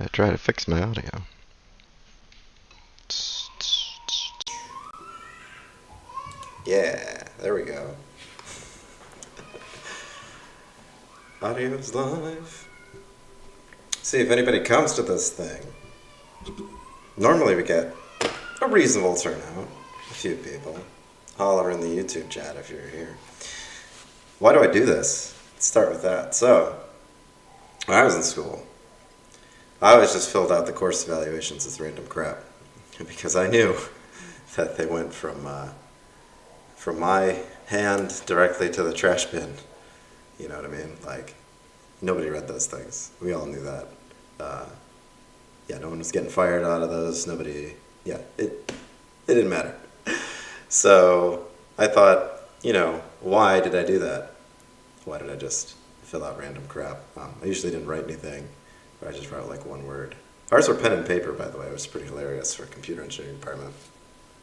I try to fix my audio. Yeah, there we go. Audio's live. See if anybody comes to this thing. Normally we get a reasonable turnout. A few people. Holler in the YouTube chat if you're here. Why do I do this? Let's start with that. So, when I was in school, I always just filled out the course evaluations as random crap. Because I knew that they went from my hand directly to the trash bin. You know what I mean? Like, nobody read those things. We all knew that. Yeah, no one was getting fired out of those. Nobody, yeah, it didn't matter. So I thought, why did I do that? Why did I just fill out random crap? I usually didn't write anything, or I just wrote like one word. Ours were pen and paper, by the way. It was pretty hilarious for a computer engineering department.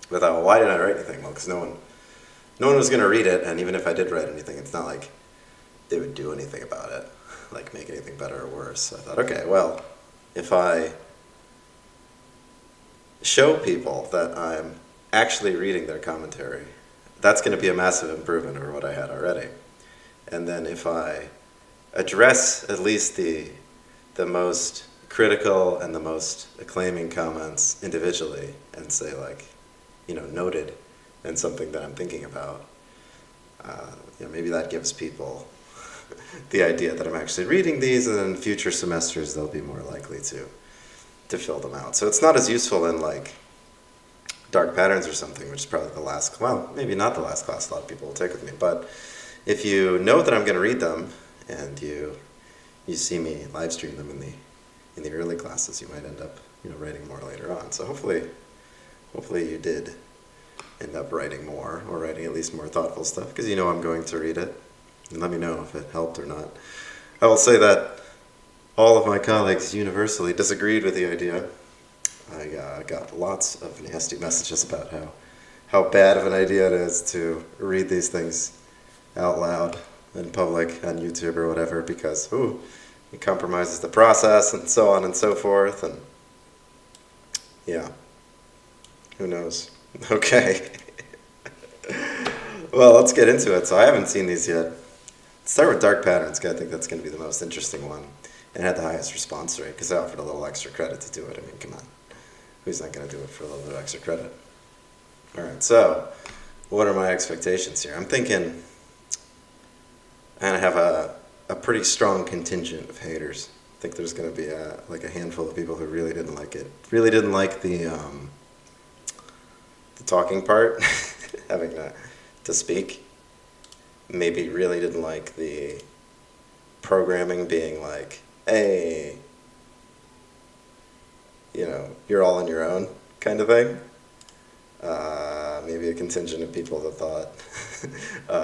But I thought, well, why didn't I write anything? Well, because no one was going to read it, and even if I did write anything, it's not like they would do anything about it, like make anything better or worse. So I thought, okay, well, if I show people that I'm actually reading their commentary, that's going to be a massive improvement over what I had already. And then if I address at least the most critical and the most acclaiming comments individually and say like, noted and something that I'm thinking about, maybe that gives people the idea that I'm actually reading these, and in future semesters they'll be more likely to fill them out. So it's not as useful in like dark patterns or something, which is probably the last, well, maybe not the last class a lot of people will take with me, but if you know that I'm going to read them and you see me live stream them in the early classes, you might end up writing more later on. So hopefully you did end up writing more, or writing at least more thoughtful stuff, because I'm going to read it, and let me know if it helped or not. I will say that all of my colleagues universally disagreed with the idea. I got lots of nasty messages about how bad of an idea it is to read these things out loud in public on YouTube or whatever, because it compromises the process and so on and so forth, and yeah, who knows. Okay. Well, let's get into it. So I haven't seen these yet. Let's start with dark patterns, because I think that's going to be the most interesting one, and had the highest response rate, because I offered a little extra credit to do it. I mean, come on. Who's not going to do it for a little bit of extra credit? All right, so what are my expectations here? I'm thinking I have a pretty strong contingent of haters. I think there's going to be a handful of people who really didn't like it. Really didn't like the talking part, having to speak. Maybe really didn't like the programming being like, hey, you're all on your own kind of thing. Maybe a contingent of people that thought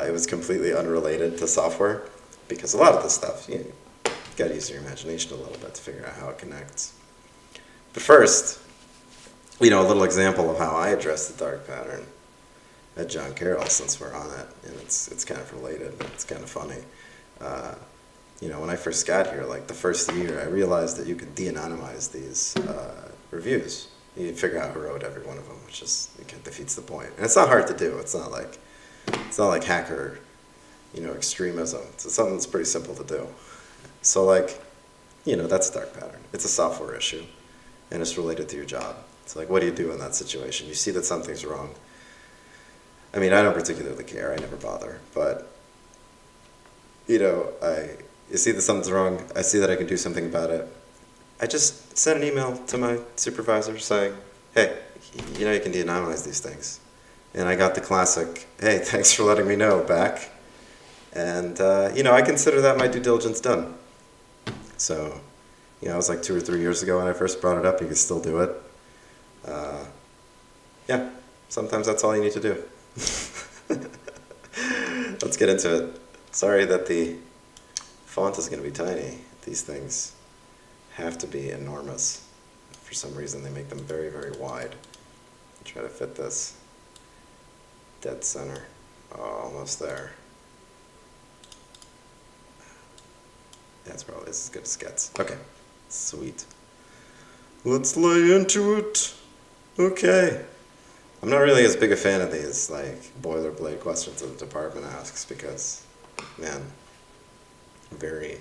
it was completely unrelated to software, because a lot of this stuff, you got to use your imagination a little bit to figure out how it connects. But first, a little example of how I address the dark pattern at John Carroll, since we're on it, and it's kind of related, it's kind of funny. When I first got here, like the first year, I realized that you could de-anonymize these reviews. You figure out who wrote every one of them, which just defeats the point. And it's not hard to do. It's not like hacker, extremism. It's something that's pretty simple to do. So that's a dark pattern. It's a software issue, and it's related to your job. It's like, what do you do in that situation? You see that something's wrong. I mean, I don't particularly care. I never bother. But, you see that something's wrong. I see that I can do something about it. I just sent an email to my supervisor saying, hey, you can de-anonymize these things. And I got the classic, hey, thanks for letting me know, back. And, I consider that my due diligence done. So, it was like 2 or 3 years ago when I first brought it up. You could still do it. Yeah, sometimes that's all you need to do. Let's get into it. Sorry that the font is going to be tiny. These things have to be enormous. For some reason, they make them very, very wide. Try to fit this dead center. Oh, almost there. That's probably as good as it gets. Okay, sweet. Let's lay into it. Okay. I'm not really as big a fan of these, like, boilerplate questions that the department asks because, man, very,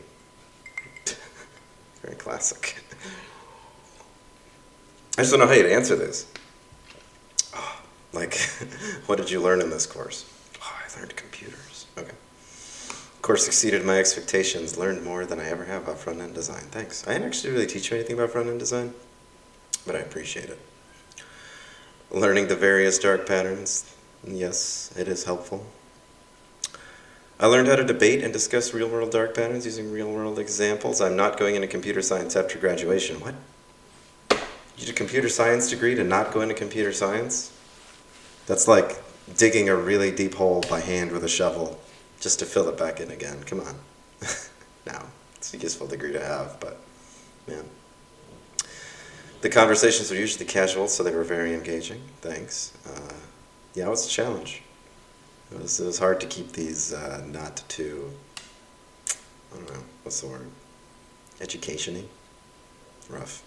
very classic. I just don't know how you'd answer this. Oh, like, what did you learn in this course? Oh, I learned computers. Okay. Course exceeded my expectations, learned more than I ever have about front-end design. Thanks. I didn't actually really teach you anything about front-end design, but I appreciate it. Learning the various dark patterns, yes, it is helpful. I learned how to debate and discuss real-world dark patterns using real-world examples. I'm not going into computer science after graduation. What? You did a computer science degree to not go into computer science? That's like digging a really deep hole by hand with a shovel just to fill it back in again. Come on. No, it's a useful degree to have, but man. The conversations were usually casual, so they were very engaging. Thanks. Yeah, it was a challenge. It was hard to keep these not too, I don't know, what's the word? Education-y? Rough.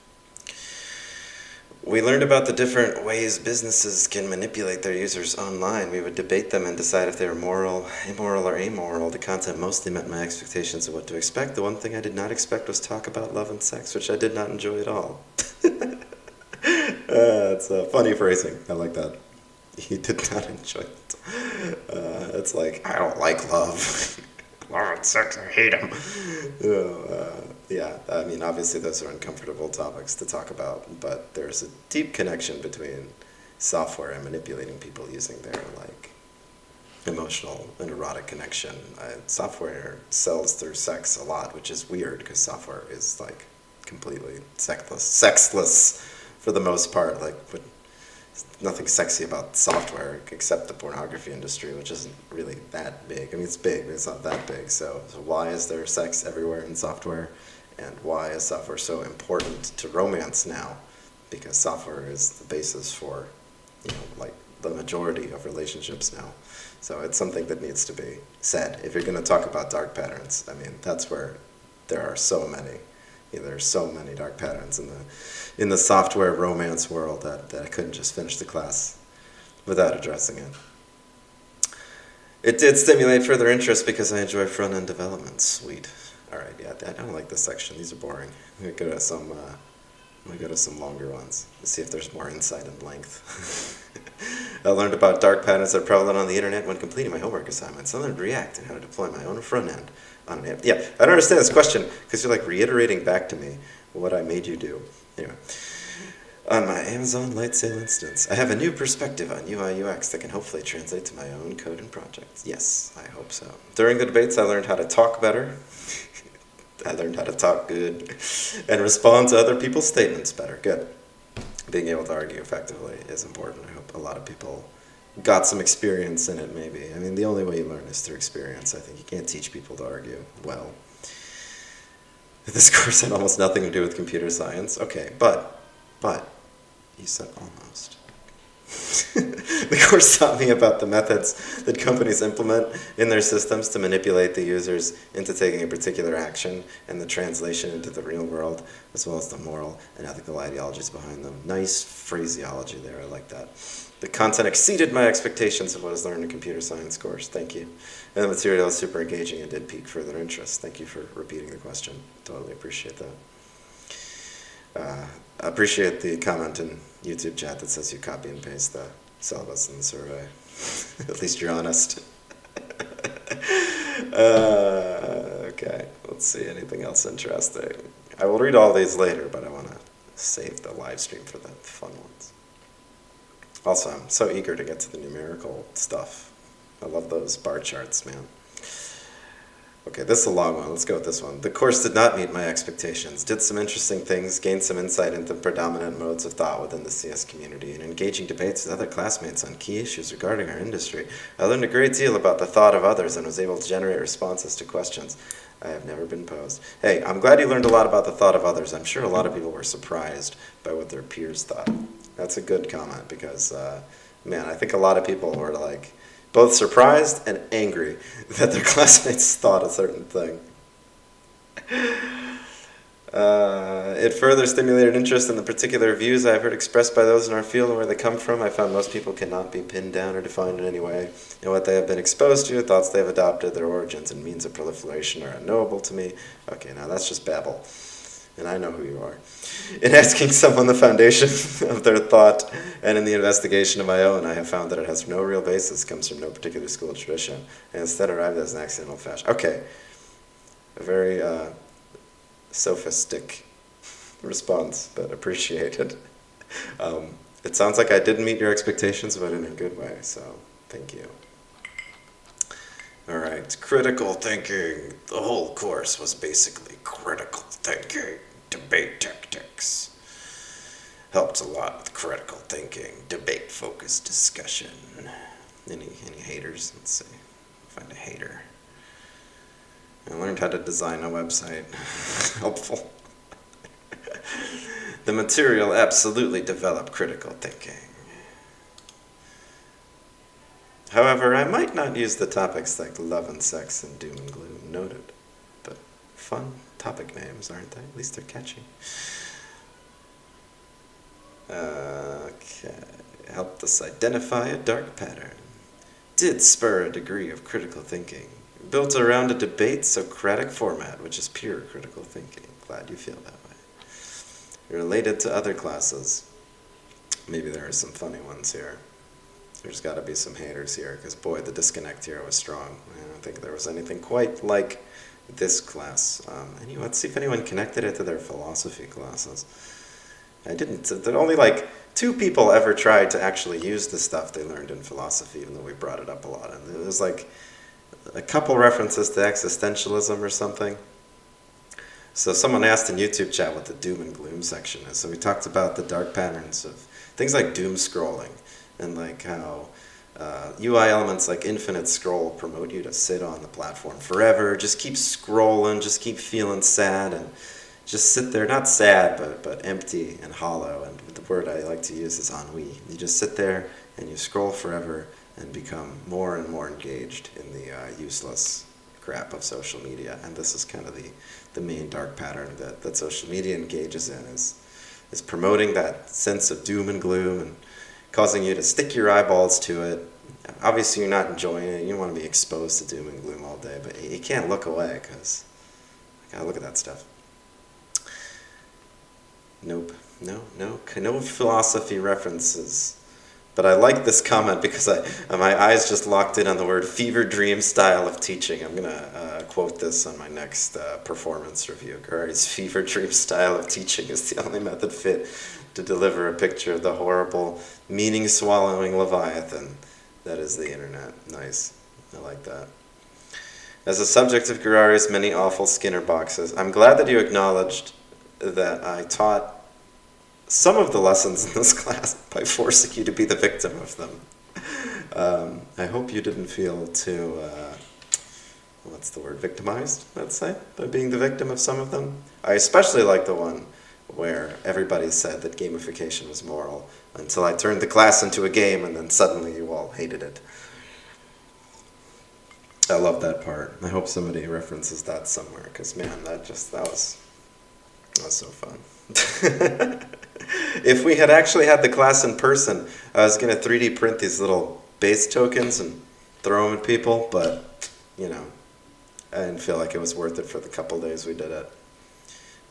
We learned about the different ways businesses can manipulate their users online. We would debate them and decide if they were moral, immoral, or amoral. The content mostly met my expectations of what to expect. The one thing I did not expect was talk about love and sex, which I did not enjoy at all. It's funny phrasing. I like that. He did not enjoy it. It's like, I don't like love. Love and sex, I hate them. Yeah, I mean, obviously those are uncomfortable topics to talk about, but there's a deep connection between software and manipulating people using their, like, emotional and erotic connection. Software sells through sex a lot, which is weird, because software is, like, completely sexless for the most part. Like, nothing sexy about software except the pornography industry, which isn't really that big. I mean, it's big, but it's not that big. So why is there sex everywhere in software? And why is software so important to romance now? Because software is the basis for, like, the majority of relationships now. So it's something that needs to be said. If you're going to talk about dark patterns, I mean, that's where there are so many. There's so many dark patterns in the software romance world that I couldn't just finish the class without addressing it. It did stimulate further interest because I enjoy front-end development. Sweet. All right, yeah, I don't like this section. These are boring. I'm gonna go to some longer ones to see if there's more insight and length. I learned about dark patterns that are prevalent on the internet when completing my homework assignments. I learned React and how to deploy my own front end on an app. Yeah, I don't understand this question because you're like reiterating back to me what I made you do. Anyway, on my Amazon light sale instance, I have a new perspective on UI UX that can hopefully translate to my own code and projects. Yes, I hope so. During the debates, I learned how to talk better. I learned how to talk good and respond to other people's statements better. Good. Being able to argue effectively is important. I hope a lot of people got some experience in it, maybe. I mean, the only way you learn is through experience. I think you can't teach people to argue well. This course had almost nothing to do with computer science. Okay, but, you said almost. The course taught me about the methods that companies implement in their systems to manipulate the users into taking a particular action and the translation into the real world, as well as the moral and ethical ideologies behind them. Nice phraseology there, I like that. The content exceeded my expectations of what is learned in a computer science course. Thank you. And the material is super engaging and did pique further interest. Thank you for repeating the question. Totally appreciate that. I appreciate the comment in YouTube chat that says you copy and paste the syllabus in the survey. At least you're honest. Okay, let's see, anything else interesting? I will read all these later, but I want to save the live stream for the fun ones. Also, I'm so eager to get to the numerical stuff. I love those bar charts, man. Okay, this is a long one. Let's go with this one. The course did not meet my expectations. Did some interesting things, gained some insight into predominant modes of thought within the CS community, and engaging debates with other classmates on key issues regarding our industry. I learned a great deal about the thought of others and was able to generate responses to questions I have never been posed. Hey, I'm glad you learned a lot about the thought of others. I'm sure a lot of people were surprised by what their peers thought. That's a good comment because, man, I think a lot of people were like, both surprised and angry that their classmates thought a certain thing. It further stimulated interest in the particular views I have heard expressed by those in our field and where they come from. I found most people cannot be pinned down or defined in any way. And what they have been exposed to, thoughts they have adopted, their origins and means of proliferation are unknowable to me. Okay, now that's just babble. And I know who you are. In asking someone the foundation of their thought and in the investigation of my own, I have found that it has no real basis, comes from no particular school of tradition, and instead arrived as an accidental fashion. Okay, a very sophistic response, but appreciated. It sounds like I didn't meet your expectations, but in a good way, so thank you. All right, critical thinking. The whole course was basically critical thinking, debate tactics. Helped a lot with critical thinking, debate-focused discussion. Any haters? Let's see. Find a hater. I learned how to design a website. Helpful. The material absolutely developed critical thinking. However, I might not use the topics like love and sex and doom and gloom noted, but fun topic names, aren't they? At least they're catchy. Okay. Helped us identify a dark pattern. Did spur a degree of critical thinking. Built around a debate-Socratic format, which is pure critical thinking. Glad you feel that way. Related to other classes. Maybe there are some funny ones here. There's got to be some haters here, because boy, the disconnect here was strong. I don't think there was anything quite like this class. Anyway, let's see if anyone connected it to their philosophy classes. I didn't. There only like 2 people ever tried to actually use the stuff they learned in philosophy, even though we brought it up a lot. And it was like a couple references to existentialism or something. So someone asked in YouTube chat what the doom and gloom section is. So we talked about the dark patterns of things like doom scrolling, and like how UI elements like infinite scroll promote you to sit on the platform forever, just keep scrolling, just keep feeling sad, and just sit there, not sad, but empty and hollow. And the word I like to use is ennui. You just sit there and you scroll forever and become more and more engaged in the useless crap of social media. And this is kind of the main dark pattern that social media engages in, is promoting that sense of doom and gloom and causing you to stick your eyeballs to it. Obviously you're not enjoying it, you don't want to be exposed to doom and gloom all day, but you can't look away, because I gotta look at that stuff. Nope, no philosophy references. But I like this comment because my eyes just locked in on the word fever dream style of teaching. I'm going to quote this on my next performance review. Gurary's fever dream style of teaching is the only method fit to deliver a picture of the horrible, meaning-swallowing Leviathan that is the internet. Nice. I like that. As a subject of Gurary's many awful Skinner boxes, I'm glad that you acknowledged that I taught some of the lessons in this class by forcing you to be the victim of them. I hope you didn't feel too, what's the word, victimized, let's say, by being the victim of some of them. I especially like the one where everybody said that gamification was moral until I turned the class into a game and then suddenly you all hated it. I love that part. I hope somebody references that somewhere, because man, that was so fun. If we had actually had the class in person, I was going to 3D print these little base tokens and throw them at people, but, you know, I didn't feel like it was worth it for the couple days we did it.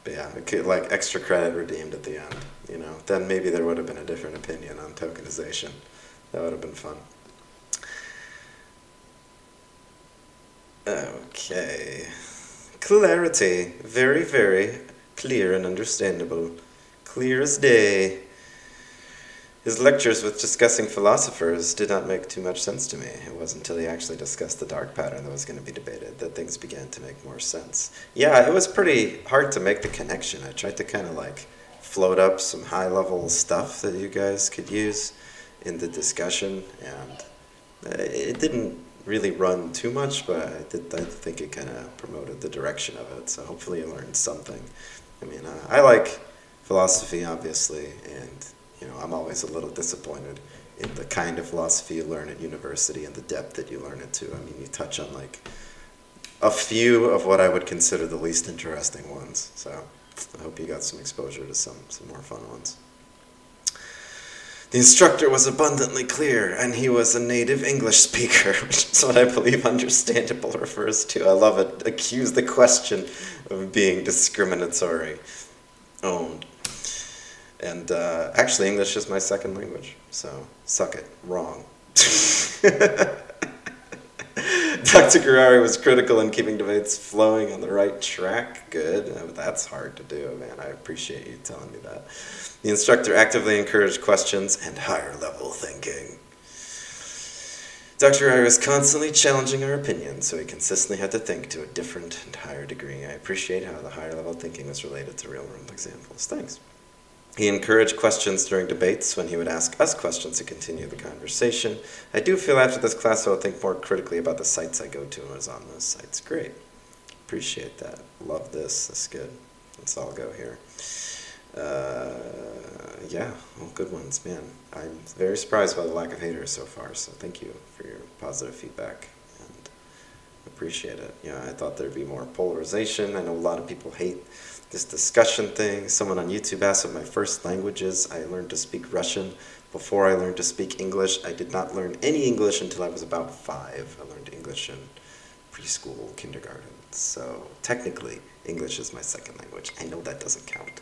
But yeah, it could, like, extra credit redeemed at the end, you know. Then maybe there would have been a different opinion on tokenization. That would have been fun. Okay. Clarity. Very, very clear and understandable. Clear as day. His lectures with discussing philosophers did not make too much sense to me. It wasn't until he actually discussed the dark pattern that was going to be debated that things began to make more sense. Yeah, it was pretty hard to make the connection. I tried to kind of like float up some high-level stuff that you guys could use in the discussion, and it didn't really run too much, but I think it kind of promoted the direction of it, so hopefully you learned something. I mean, I like philosophy, obviously, and you know, I'm always a little disappointed in the kind of philosophy you learn at university and the depth that you learn it to. I mean, you touch on like a few of what I would consider the least interesting ones. So I hope you got some exposure to some more fun ones. The instructor was abundantly clear, and he was a native English speaker, which is what I believe understandable refers to. I love it. Accuse the question of being discriminatory. Owned. And actually, English is my second language, so suck it. Wrong. Dr. Gurary was critical in keeping debates flowing on the right track. Good. That's hard to do, man. I appreciate you telling me that. The instructor actively encouraged questions and higher level thinking. Dr. Gurary was constantly challenging our opinions, so we consistently had to think to a different and higher degree. I appreciate how the higher level thinking was related to real world examples. Thanks. He encouraged questions during debates when he would ask us questions to continue the conversation. I do feel after this class I will think more critically about the sites I go to and was on those sites. Great. Appreciate that. Love this. That's good. Let's all go here. Yeah, well, good ones, man. I'm very surprised by the lack of haters so far, so thank you for your positive feedback, and appreciate it. Yeah, I thought there'd be more polarization. I know a lot of people hate this discussion thing. Someone on YouTube asked what my first language is. I learned to speak Russian before I learned to speak English. I did not learn any English until I was about 5. I learned English in preschool, kindergarten. So technically, English is my second language. I know that doesn't count.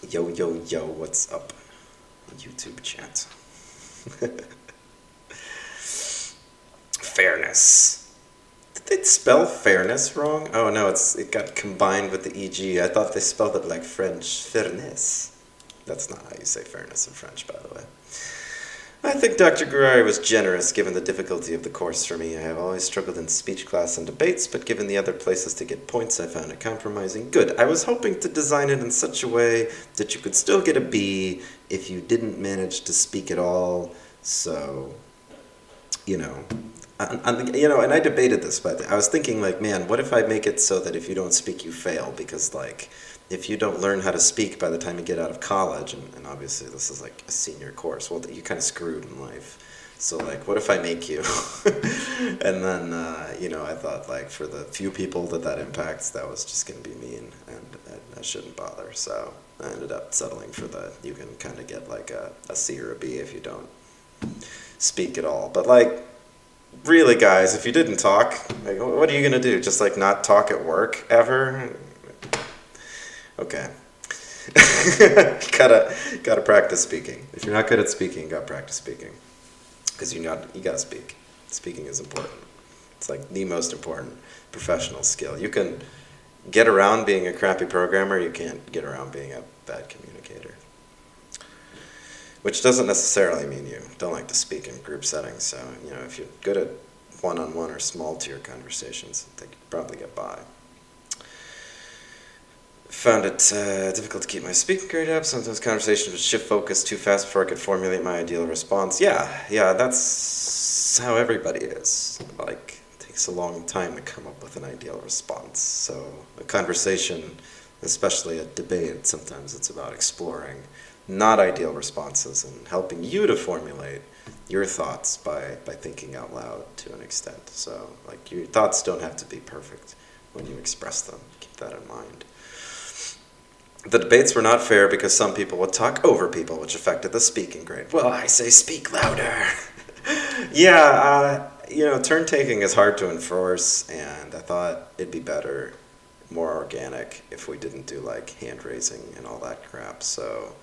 Yo, yo, yo, what's up? YouTube chat. Fairness. Did they spell fairness wrong? Oh no, it got combined with the EG. I thought they spelled it like French. Fairness. That's not how you say fairness in French, by the way. I think Dr. Gurary was generous given the difficulty of the course for me. I have always struggled in speech class and debates, but given the other places to get points, I found it compromising. Good. I was hoping to design it in such a way that you could still get a B if you didn't manage to speak at all. So, and I debated this, but I was thinking, like, man, what if I make it so that if you don't speak, you fail? Because, like, if you don't learn how to speak by the time you get out of college, and obviously this is like a senior course, well, you're kind of screwed in life. So, like, what if I make you? And then, I thought, like, for the few people that impacts, that was just going to be mean, and I shouldn't bother. So I ended up settling for you can kind of get, like, a C or a B if you don't speak at all. But, like, really, guys, if you didn't talk, like, what are you going to do? Just, like, not talk at work ever? Okay. gotta practice speaking. If you're not good at speaking, gotta practice speaking. Because you gotta speak. Speaking is important. It's like the most important professional skill. You can get around being a crappy programmer, you can't get around being a bad communicator. Which doesn't necessarily mean you don't like to speak in group settings. So, if you're good at one-on-one or small tier conversations, I think you'd probably get by. Found it difficult to keep my speaking grade up. Sometimes conversations would shift focus too fast before I could formulate my ideal response. Yeah, that's how everybody is. Like, it takes a long time to come up with an ideal response. So a conversation, especially a debate, sometimes it's about exploring not ideal responses and helping you to formulate your thoughts by thinking out loud to an extent. So, like, your thoughts don't have to be perfect when you express them. Keep that in mind. The debates were not fair because some people would talk over people, which affected the speaking grade. Well, I say speak louder. Yeah, turn taking is hard to enforce, and I thought it'd be better, more organic, if we didn't do, like, hand raising and all that crap. So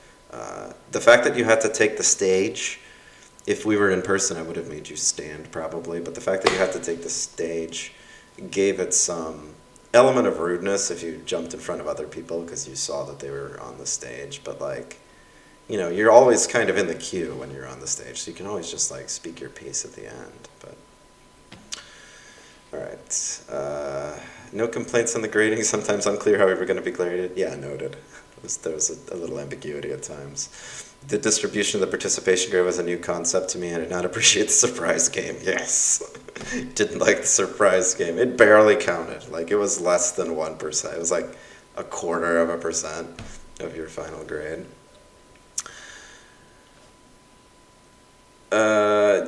the fact that you had to take the stage, if we were in person, I would have made you stand probably, but the fact that you had to take the stage gave it some element of rudeness if you jumped in front of other people because you saw that they were on the stage. But, like, you're always kind of in the queue when you're on the stage, so you can always just, like, speak your piece at the end. But all right, no complaints on the grading. Sometimes unclear how we were going to be graded. Yeah, noted. There was a little ambiguity at times. The distribution of the participation grade was a new concept to me. I did not appreciate the surprise game. Yes. Didn't like the surprise game. It barely counted. Like, it was less than 1%. It was like 0.25% of your final grade.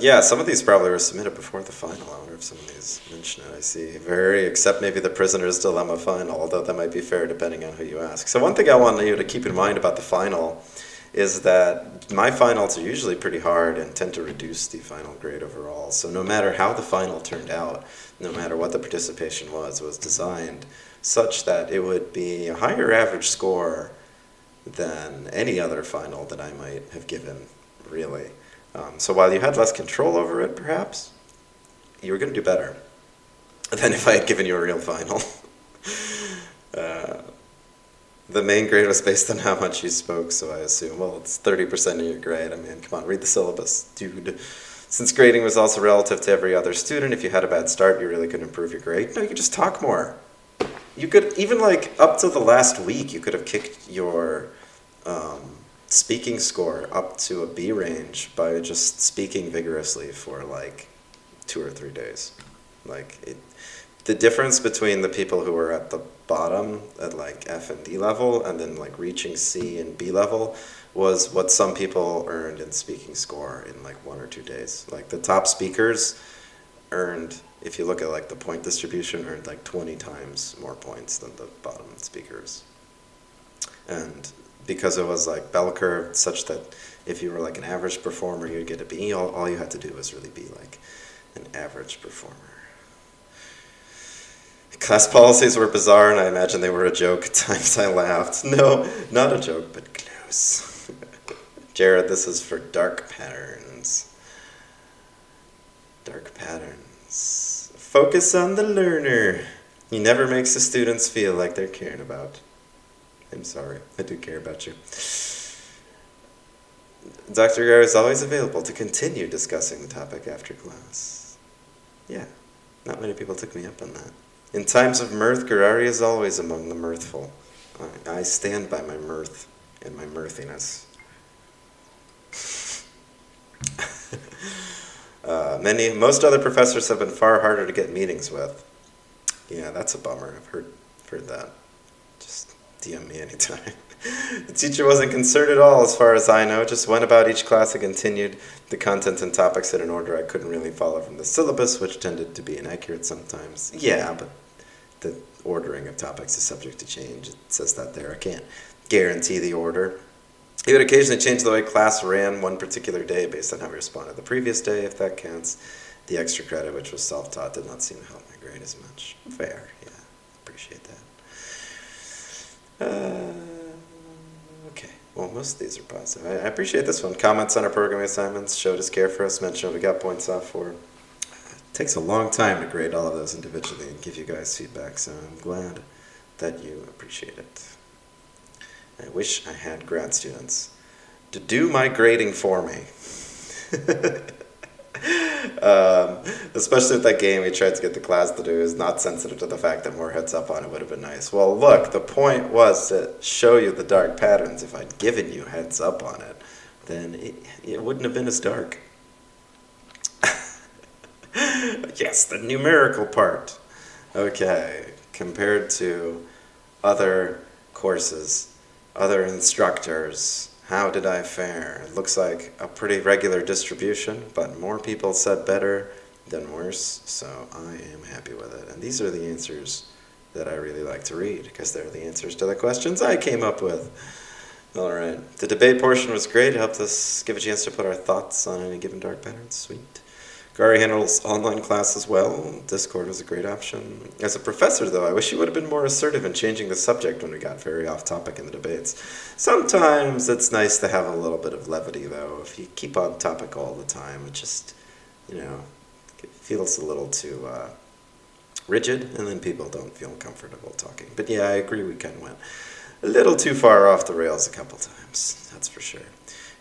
Yeah, some of these probably were submitted before the final. I wonder if some of these mention it. I see. Except maybe the Prisoner's Dilemma final, although that might be fair depending on who you ask. So one thing I want you to keep in mind about the final is that my finals are usually pretty hard and tend to reduce the final grade overall. So no matter how the final turned out, no matter what the participation was designed such that it would be a higher average score than any other final that I might have given, really. So while you had less control over it, perhaps, you were going to do better than if I had given you a real final. The main grade was based on how much you spoke, so I assume, well, it's 30% of your grade. I mean, come on, read the syllabus, dude. Since grading was also relative to every other student, if you had a bad start, you really couldn't improve your grade. No, you could just talk more. You could, even like up till the last week, you could have kicked your speaking score up to a B range by just speaking vigorously for like 2 or 3 days. The difference between the people who were at the bottom at like F and D level and then like reaching C and B level was what some people earned in speaking score in like 1 or 2 days. Like the top speakers earned, if you look at like the point distribution, earned like 20 times more points than the bottom speakers. And because it was like bell curve such that if you were like an average performer, you'd get a B, all you had to do was really be like an average performer. Class policies were bizarre, and I imagine they were a joke. At times I laughed. No, not a joke, but close. Jared, this is for dark patterns. Dark patterns. Focus on the learner. He never makes the students feel like they're cared about. I'm sorry, I do care about you. Dr. Gurary is always available to continue discussing the topic after class. Yeah, not many people took me up on that. In times of mirth, Gurary is always among the mirthful. I stand by my mirth and my mirthiness. Most other professors have been far harder to get meetings with. Yeah, that's a bummer. I've heard that. Just DM me anytime. The teacher wasn't concerned at all, as far as I know, just went about each class and continued the content and topics in an order I couldn't really follow from the syllabus, which tended to be inaccurate sometimes. Yeah, but the ordering of topics is subject to change. It says that there. I can't guarantee the order. He would occasionally change the way class ran one particular day based on how we responded the previous day, if that counts. The extra credit, which was self-taught, did not seem to help my grade as much. Fair, yeah. Appreciate that. Okay, well, most of these are positive. I appreciate this one. Comments on our programming assignments, showed his care for us, mentioned what we got points off for. It takes a long time to grade all of those individually and give you guys feedback, so I'm glad that you appreciate it. I wish I had grad students to do my grading for me. Especially with that game we tried to get the class to do is not sensitive to the fact that more heads up on it would have been nice. Well, look, the point was to show you the dark patterns. If I'd given you heads up on it, then it wouldn't have been as dark. Yes, the numerical part. Okay, compared to other courses, other instructors, how did I fare? It looks like a pretty regular distribution, but more people said better than worse, so I am happy with it. And these are the answers that I really like to read, because they're the answers to the questions I came up with. All right. The debate portion was great. It helped us give a chance to put our thoughts on any given dark pattern. Sweet. Gurary handles online class as well. Discord was a great option. As a professor, though, I wish you would have been more assertive in changing the subject when we got very off topic in the debates. Sometimes it's nice to have a little bit of levity, though. If you keep on topic all the time, it just, it feels a little too rigid, and then people don't feel comfortable talking. But yeah, I agree, we kind of went a little too far off the rails a couple times, that's for sure.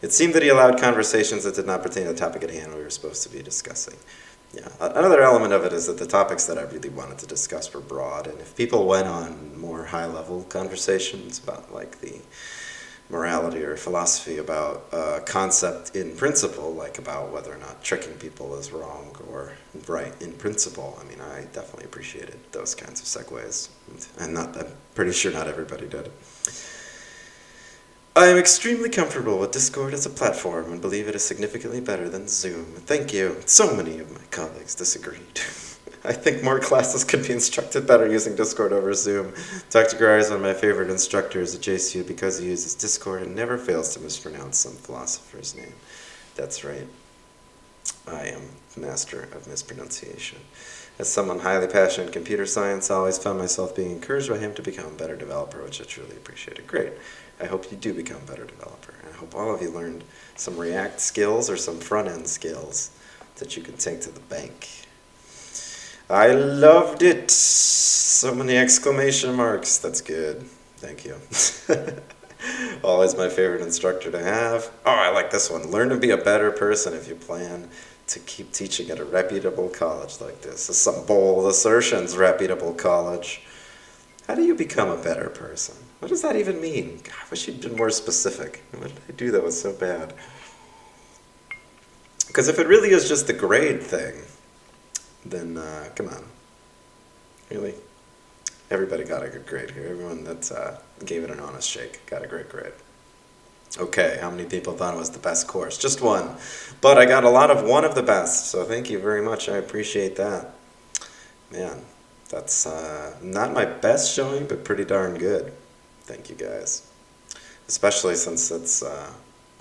It seemed that he allowed conversations that did not pertain to the topic at hand we were supposed to be discussing. Yeah, another element of it is that the topics that I really wanted to discuss were broad, and if people went on more high-level conversations about like the morality or philosophy about a concept in principle, like about whether or not tricking people is wrong or right in principle, I mean, I definitely appreciated those kinds of segues, and I'm pretty sure not everybody did. I am extremely comfortable with Discord as a platform and believe it is significantly better than Zoom. Thank you. So many of my colleagues disagreed. I think more classes could be instructed better using Discord over Zoom. Dr. Gurary is one of my favorite instructors at JCU because he uses Discord and never fails to mispronounce some philosopher's name. That's right. I am master of mispronunciation. As someone highly passionate in computer science, I always found myself being encouraged by him to become a better developer, which I truly appreciated. Great. I hope you do become a better developer. And I hope all of you learned some React skills or some front-end skills that you can take to the bank. I loved it. So many exclamation marks. That's good. Thank you. Always my favorite instructor to have. Oh, I like this one. Learn to be a better person if you plan to keep teaching at a reputable college like this. This is some bold assertions, reputable college. How do you become a better person? What does that even mean? God, I wish you'd been more specific. What did I do that was so bad? Because if it really is just the grade thing, then come on. Really? Everybody got a good grade here. Everyone that gave it an honest shake got a great grade. Okay, how many people thought it was the best course? Just one. But I got a lot of one of the best, so thank you very much. I appreciate that. Man, that's not my best showing, but pretty darn good. Thank you, guys. Especially since it's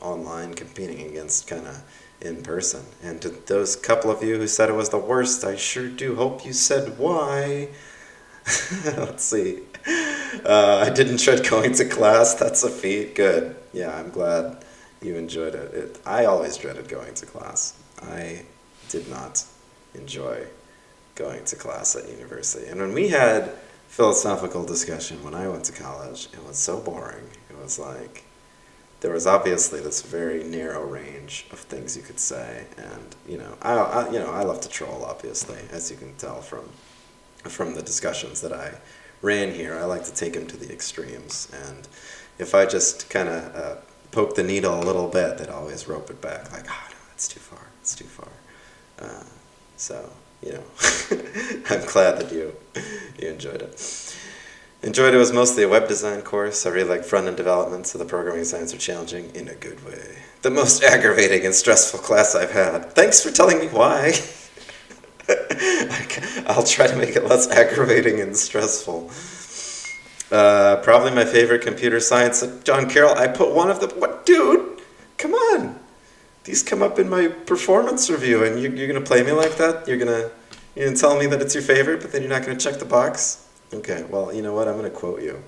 online competing against kind of in person. And to those couple of you who said it was the worst, I sure do hope you said why. Let's see. I didn't dread going to class. That's a feat. Good. Yeah, I'm glad you enjoyed it. I always dreaded going to class. I did not enjoy going to class at university. And when we had philosophical discussion when I went to college, it was so boring. It was like, there was obviously this very narrow range of things you could say. And, I love to troll, obviously, as you can tell from the discussions that I ran here. I like to take them to the extremes, and if I just kind of poke the needle a little bit, they'd always rope it back, like, oh no, it's too far, it's too far. I'm glad that you enjoyed it. Enjoyed it was mostly a web design course. I really like front-end development, so the programming assignments are challenging in a good way. The most aggravating and stressful class I've had. Thanks for telling me why. I'll try to make it less aggravating and stressful. Probably my favorite computer science. John Carroll, I put one of the... What, dude? Come on. These come up in my performance review, and you're going to play me like that? You're going to tell me that it's your favorite, but then you're not going to check the box? Okay, well, you know what? I'm going to quote you.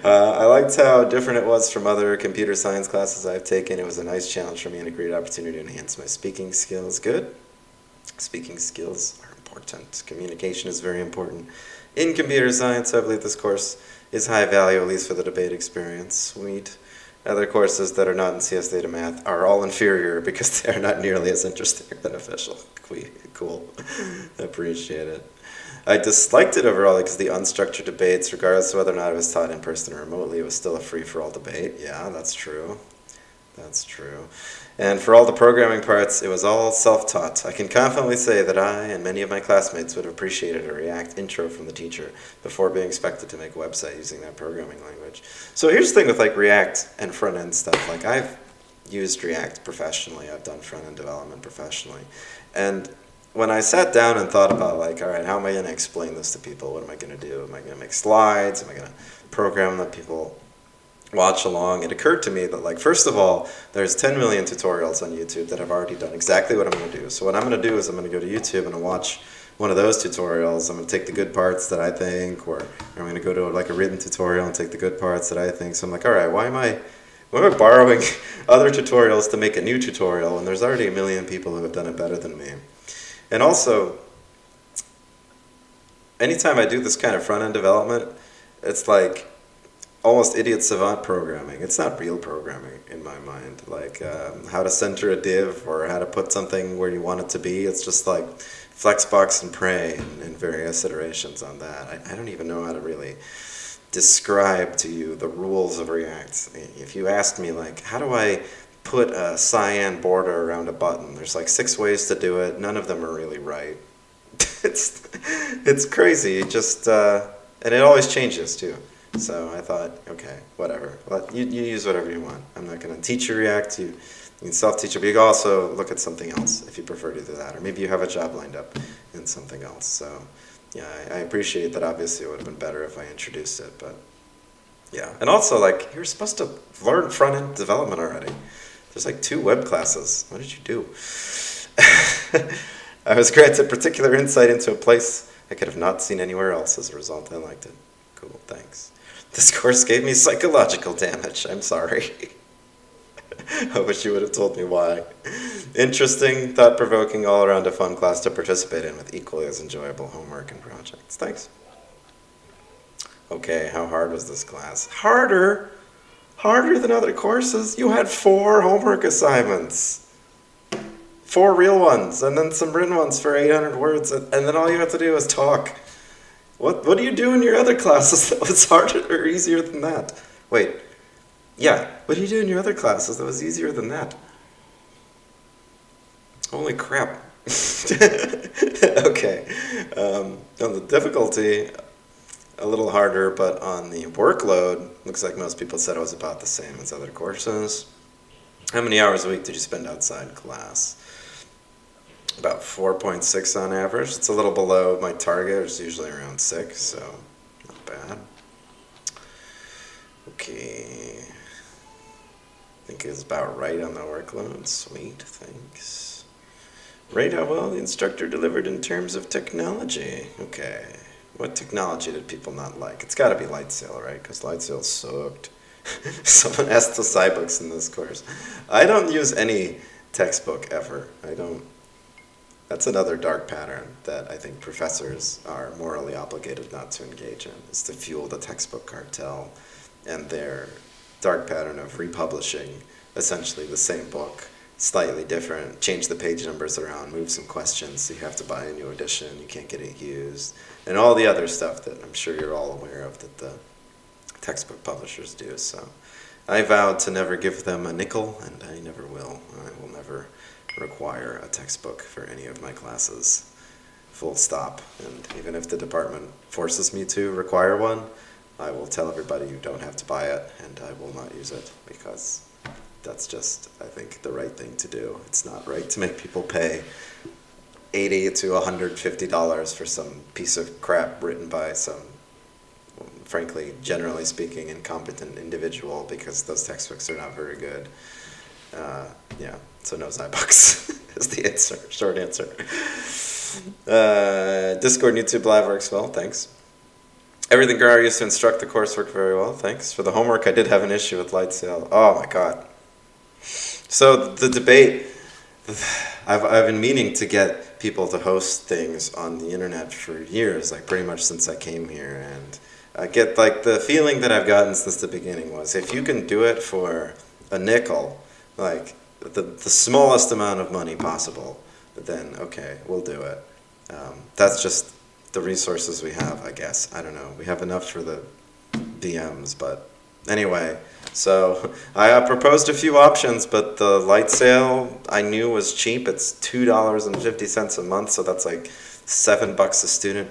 I liked how different it was from other computer science classes I've taken. It was a nice challenge for me and a great opportunity to enhance my speaking skills. Good. Speaking skills are important. Communication is very important. In computer science, I believe this course is high value, at least for the debate experience. Sweet. Other courses that are not in CS Data Math are all inferior because they are not nearly as interesting or beneficial. Cool. Appreciate it. I disliked it overall because the unstructured debates, regardless of whether or not it was taught in person or remotely, it was still a free-for-all debate. Yeah, that's true. That's true. And for all the programming parts, it was all self-taught. I can confidently say that I and many of my classmates would have appreciated a React intro from the teacher before being expected to make a website using that programming language. So here's the thing with like React and front-end stuff. Like I've used React professionally. I've done front-end development professionally. And when I sat down and thought about like, all right, how am I going to explain this to people? What am I going to do? Am I going to make slides? Am I going to program that people watch along? It occurred to me that like, first of all, there's 10 million tutorials on YouTube that have already done exactly what I'm going to do. So what I'm going to do is I'm going to go to YouTube and watch one of those tutorials. I'm going to take the good parts that I think, or I'm going to go to like a written tutorial and take the good parts that I think. So I'm like, all right, why am I borrowing other tutorials to make a new tutorial when there's already a million people who have done it better than me? And also, anytime I do this kind of front-end development, it's like almost idiot savant programming. It's not real programming in my mind. Like how to center a div or how to put something where you want it to be. It's just like flexbox and pray and various iterations on that. I don't even know how to really describe to you the rules of React. If you asked me like, how do I put a cyan border around a button? There's like 6 ways to do it. None of them are really right. It's crazy. Just and it always changes too. So I thought, okay, whatever. You use whatever you want. I'm not going to teach you React. You can self-teach it, but you can also look at something else if you prefer to do that. Or maybe you have a job lined up in something else. So yeah, I appreciate that. Obviously, it would have been better if I introduced it, but yeah. And also, like, you're supposed to learn front-end development already. There's like 2 web classes. What did you do? I was granted particular insight into a place I could have not seen anywhere else. As a result, I liked it. Cool, thanks. This course gave me psychological damage. I'm sorry. I wish you would have told me why. Interesting, thought-provoking, all-around a fun class to participate in with equally as enjoyable homework and projects. Thanks. Okay, how hard was this class? Harder? Harder than other courses? You had 4 homework assignments. 4 real ones, and then some written ones for 800 words, and then all you have to do is talk. What do you do in your other classes that was harder or easier than that? Wait, yeah, what do you do in your other classes that was easier than that? Holy crap. Okay, on the difficulty, a little harder, but on the workload, looks like most people said it was about the same as other courses. How many hours a week did you spend outside class? About 4.6 on average. It's a little below my target. It's usually around 6, so not bad. Okay. I think it's about right on the workload. Sweet, thanks. Rate how well the instructor delivered in terms of technology. Okay. What technology did people not like? It's got to be Lightsail, right? Because Lightsail sucked. Someone asked the SciBooks in this course. I don't use any textbook ever. I don't. That's another dark pattern that I think professors are morally obligated not to engage in, is to fuel the textbook cartel and their dark pattern of republishing essentially the same book, slightly different, change the page numbers around, move some questions, so you have to buy a new edition, you can't get it used, and all the other stuff that I'm sure you're all aware of that the textbook publishers do. So I vowed to never give them a nickel, and I never will. I will never require a textbook for any of my classes, full stop. And even if the department forces me to require one, I will tell everybody you don't have to buy it, and I will not use it, because that's just, I think, the right thing to do. It's not right to make people pay $80 to $150 for some piece of crap written by some, frankly, generally speaking, incompetent individual, because those textbooks are not very good. Yeah, so no SciBooks is the answer, short answer. Discord and YouTube Live works well, thanks. Everything Gurary used to instruct the course worked very well, thanks. For the homework, I did have an issue with Lightsail. Oh my god. So the debate, I've been meaning to get people to host things on the internet for years, like pretty much since I came here, and I get like the feeling that I've gotten since the beginning was, if you can do it for a nickel, like the smallest amount of money possible, then okay, we'll do it. That's just the resources we have, I guess. I don't know. We have enough for the DMs, but anyway. So I proposed a few options, but the Lightsail I knew was cheap. It's $2.50 a month, so that's like $7 a student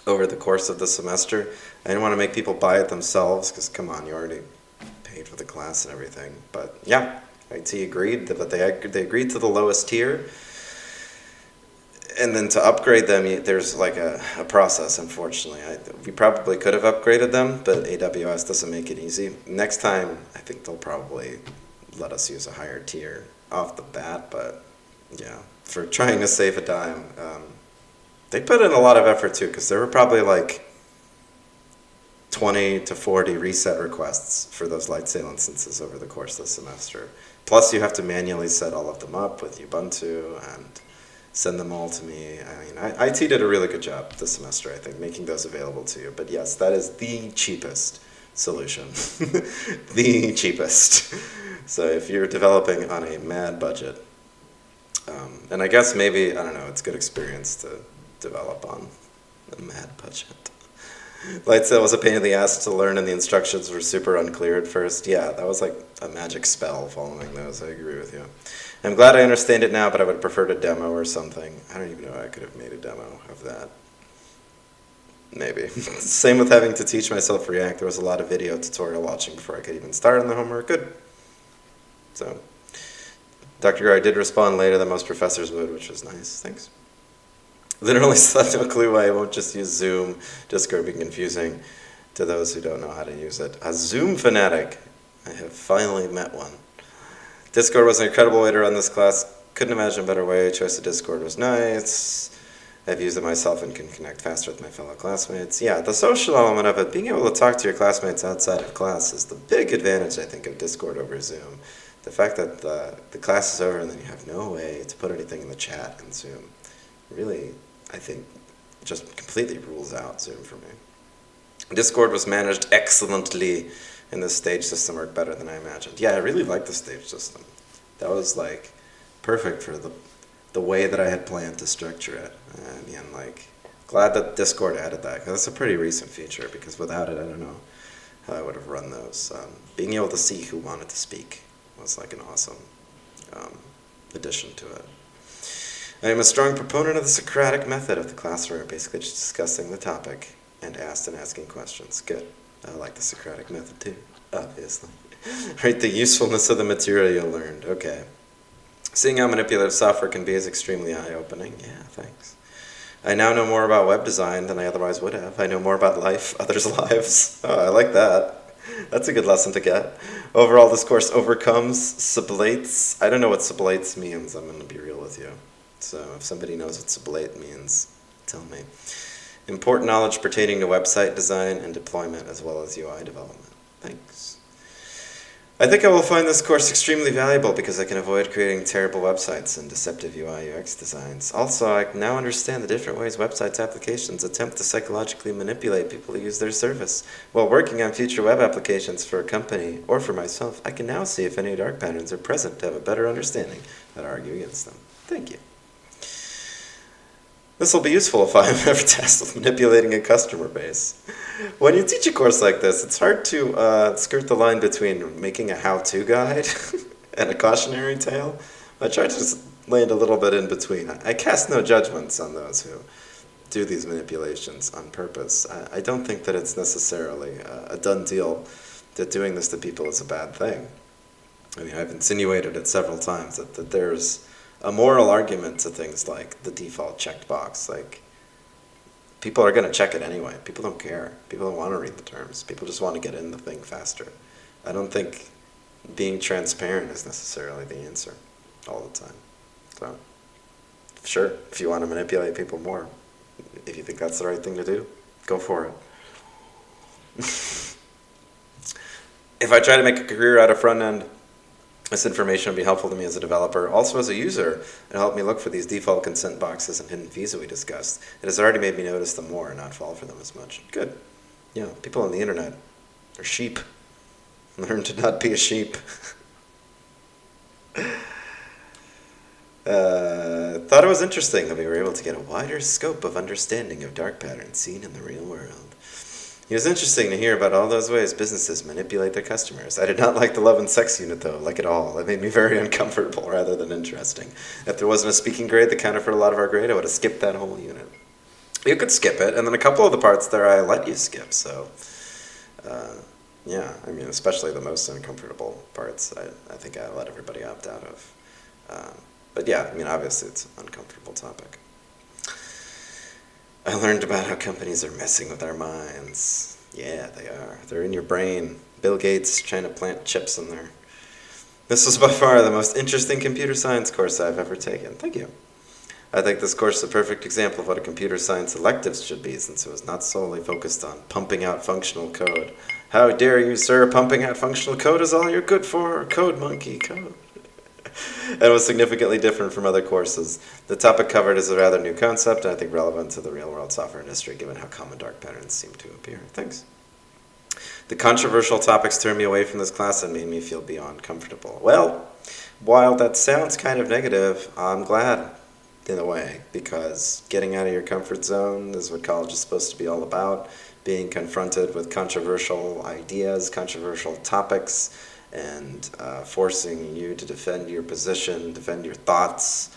over the course of the semester. I didn't want to make people buy it themselves, because come on, you already paid for the class and everything. But yeah, IT agreed, but they agreed to the lowest tier. And then to upgrade them, there's like a process, unfortunately. We probably could have upgraded them, but AWS doesn't make it easy. Next time, I think they'll probably let us use a higher tier off the bat, but yeah, for trying to save a dime. They put in a lot of effort too, because there were probably like 20 to 40 reset requests for those Lightsail instances over the course of the semester. Plus you have to manually set all of them up with Ubuntu and send them all to me. I mean, IT did a really good job this semester, I think, making those available to you. But yes, that is the cheapest solution. The cheapest. So if you're developing on a mad budget, and I guess maybe, I don't know, it's good experience to develop on a mad budget. Lightsail was a pain in the ass to learn, and the instructions were super unclear at first. Yeah, that was like a magic spell following those. I agree with you. I'm glad I understand it now, but I would have preferred a demo or something. I don't even know how I could have made a demo of that. Maybe. Same with having to teach myself React. There was a lot of video tutorial watching before I could even start on the homework. Good. So, Dr. Gurary did respond later than most professors would, which was nice. Thanks. Literally still have no clue why I won't just use Zoom. Discord being confusing to those who don't know how to use it. A Zoom fanatic. I have finally met one. Discord was an incredible way to run this class. Couldn't imagine a better way. Choice of Discord was nice. I've used it myself and can connect faster with my fellow classmates. Yeah, the social element of it, being able to talk to your classmates outside of class is the big advantage, I think, of Discord over Zoom. The fact that the class is over and then you have no way to put anything in the chat in Zoom really, I think, just completely rules out Zoom for me. Discord was managed excellently, and the stage system worked better than I imagined. Yeah, I really liked the stage system. That was like perfect for the way that I had planned to structure it. And like, glad that Discord added that, because it's a pretty recent feature, because without it, I don't know how I would have run those. Being able to see who wanted to speak was like an awesome addition to it. I am a strong proponent of the Socratic method of the classroom, basically just discussing the topic and asked and asking questions. Good. I like the Socratic method too, obviously. Right, the usefulness of the material you learned. Okay. Seeing how manipulative software can be is extremely eye-opening. Yeah, thanks. I now know more about web design than I otherwise would have. I know more about life, others' lives. Oh, I like that. That's a good lesson to get. Overall, this course overcomes, sublates. I don't know what sublates means. I'm going to be real with you. So if somebody knows what sublate means, tell me. Important knowledge pertaining to website design and deployment, as well as UI development. Thanks. I think I will find this course extremely valuable because I can avoid creating terrible websites and deceptive UI UX designs. Also, I now understand the different ways websites applications attempt to psychologically manipulate people to use their service. While working on future web applications for a company or for myself, I can now see if any dark patterns are present to have a better understanding how to argue against them. Thank you. This will be useful if I am ever tasked with manipulating a customer base. When you teach a course like this, it's hard to skirt the line between making a how-to guide and a cautionary tale. I try to just land a little bit in between. I cast no judgments on those who do these manipulations on purpose. I don't think that it's necessarily a done deal that doing this to people is a bad thing. I mean, I've insinuated it several times that there's a moral argument to things like the default checked box. Like, people are going to check it anyway. People don't care. People don't want to read the terms. People just want to get in the thing faster. I don't think being transparent is necessarily the answer all the time. So, sure, if you want to manipulate people more, if you think that's the right thing to do, go for it. If I try to make a career out of front end, this information will be helpful to me as a developer. Also as a user, it'll help me look for these default consent boxes and hidden fees that we discussed. It has already made me notice them more and not fall for them as much. Good. You know, people on the internet are sheep. Learn to not be a sheep. Thought it was interesting that we were able to get a wider scope of understanding of dark patterns seen in the real world. It was interesting to hear about all those ways businesses manipulate their customers. I did not like the love and sex unit, though, like at all. It made me very uncomfortable rather than interesting. If there wasn't a speaking grade that counted for a lot of our grade, I would have skipped that whole unit. You could skip it, and then a couple of the parts there I let you skip, so... yeah, I mean, especially the most uncomfortable parts, I think I let everybody opt out of. But yeah, I mean, obviously it's an uncomfortable topic. I learned about how companies are messing with our minds. Yeah, they are. They're in your brain. Bill Gates trying to plant chips in there. This was by far the most interesting computer science course I've ever taken. Thank you. I think this course is a perfect example of what a computer science elective should be, since it was not solely focused on pumping out functional code. How dare you, sir? Pumping out functional code is all you're good for. Code monkey, code. And was significantly different from other courses. The topic covered is a rather new concept, and I think relevant to the real-world software industry, given how common dark patterns seem to appear. Thanks. The controversial topics turned me away from this class and made me feel beyond comfortable. Well, while that sounds kind of negative, I'm glad, in a way, because getting out of your comfort zone is what college is supposed to be all about. Being confronted with controversial ideas, controversial topics, and forcing you to defend your position, defend your thoughts,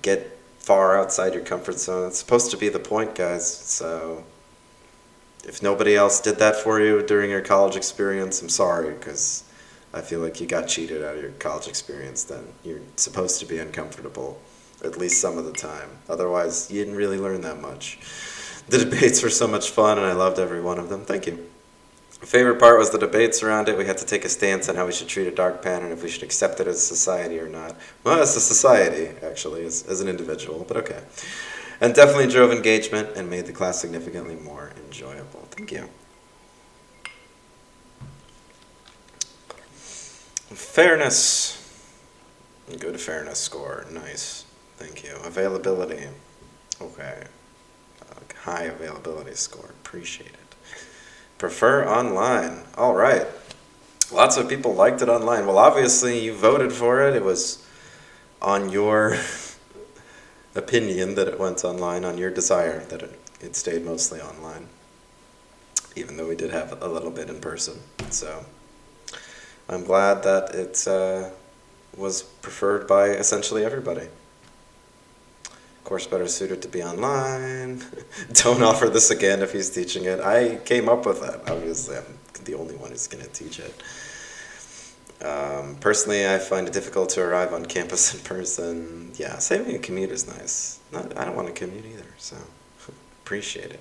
get far outside your comfort zone. It's supposed to be the point, guys. So, If nobody else did that for you during your college experience, I'm sorry, because I feel like you got cheated out of your college experience then. You're supposed to be uncomfortable, at least some of the time. Otherwise, you didn't really learn that much. The debates were so much fun, and I loved every one of them. Thank you. My favorite part was the debates around it. We had to take a stance on how we should treat a dark pattern, if we should accept it as a society or not. Well, as a society, actually, as an individual, but okay. And definitely drove engagement and made the class significantly more enjoyable. Thank you. Fairness. Good fairness score. Nice. Thank you. Availability. Okay. High availability score. Appreciate it. Prefer online. All right. Lots of people liked it online. Well, obviously you voted for it. It was on your opinion that it went online, on your desire that it stayed mostly online, even though we did have a little bit in person. So I'm glad that it was preferred by essentially everybody. Course better suited to be online. Don't offer this again if he's teaching it. I came up with that. Obviously, I'm the only one who's going to teach it. Personally, I find it difficult to arrive on campus in person. Yeah, saving a commute is nice. I don't want to commute either, so appreciate it.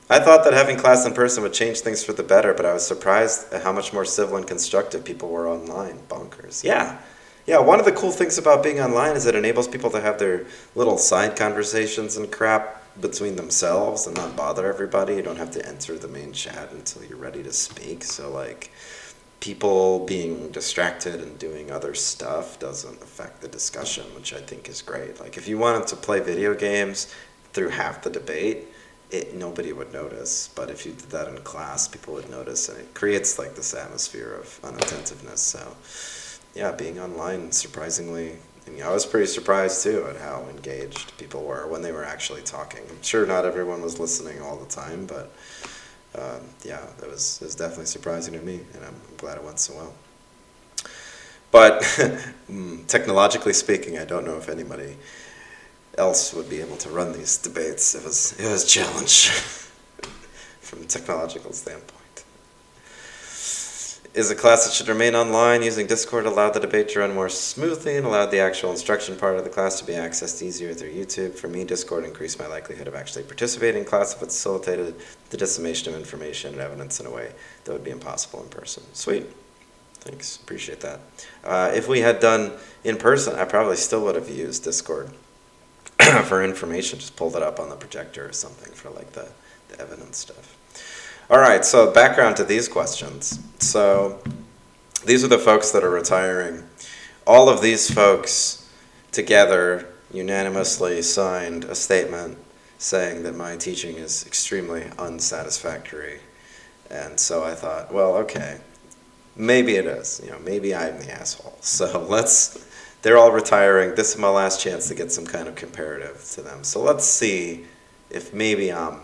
I thought that having class in person would change things for the better, but I was surprised at how much more civil and constructive people were online. Bonkers. Yeah, one of the cool things about being online is it enables people to have their little side conversations and crap between themselves and not bother everybody. You don't have to enter the main chat until you're ready to speak. So, like, people being distracted and doing other stuff doesn't affect the discussion, which I think is great. Like, if you wanted to play video games through half the debate, nobody would notice. But if you did that in class, people would notice, and it creates, like, this atmosphere of unattentiveness. So yeah, being online, surprisingly, I was pretty surprised too at how engaged people were when they were actually talking. I'm sure not everyone was listening all the time, but yeah, it was definitely surprising to me, and I'm glad it went so well. But technologically speaking, I don't know if anybody else would be able to run these debates. It was a challenge from a technological standpoint. Is a class that should remain online. Using Discord allowed the debate to run more smoothly and allowed the actual instruction part of the class to be accessed easier through YouTube. For me, Discord increased my likelihood of actually participating in class if it facilitated the dissemination of information and evidence in a way that would be impossible in person. Sweet. Thanks. Appreciate that. If we had done in person, I probably still would have used Discord for information. Just pulled it up on the projector or something for like the evidence stuff. All right, so background to these questions. So these are the folks that are retiring. All of these folks together unanimously signed a statement saying that my teaching is extremely unsatisfactory. And so I thought, well, okay, maybe it is. Maybe I'm the asshole. So they're all retiring. This is my last chance to get some kind of comparative to them. So let's see if maybe I'm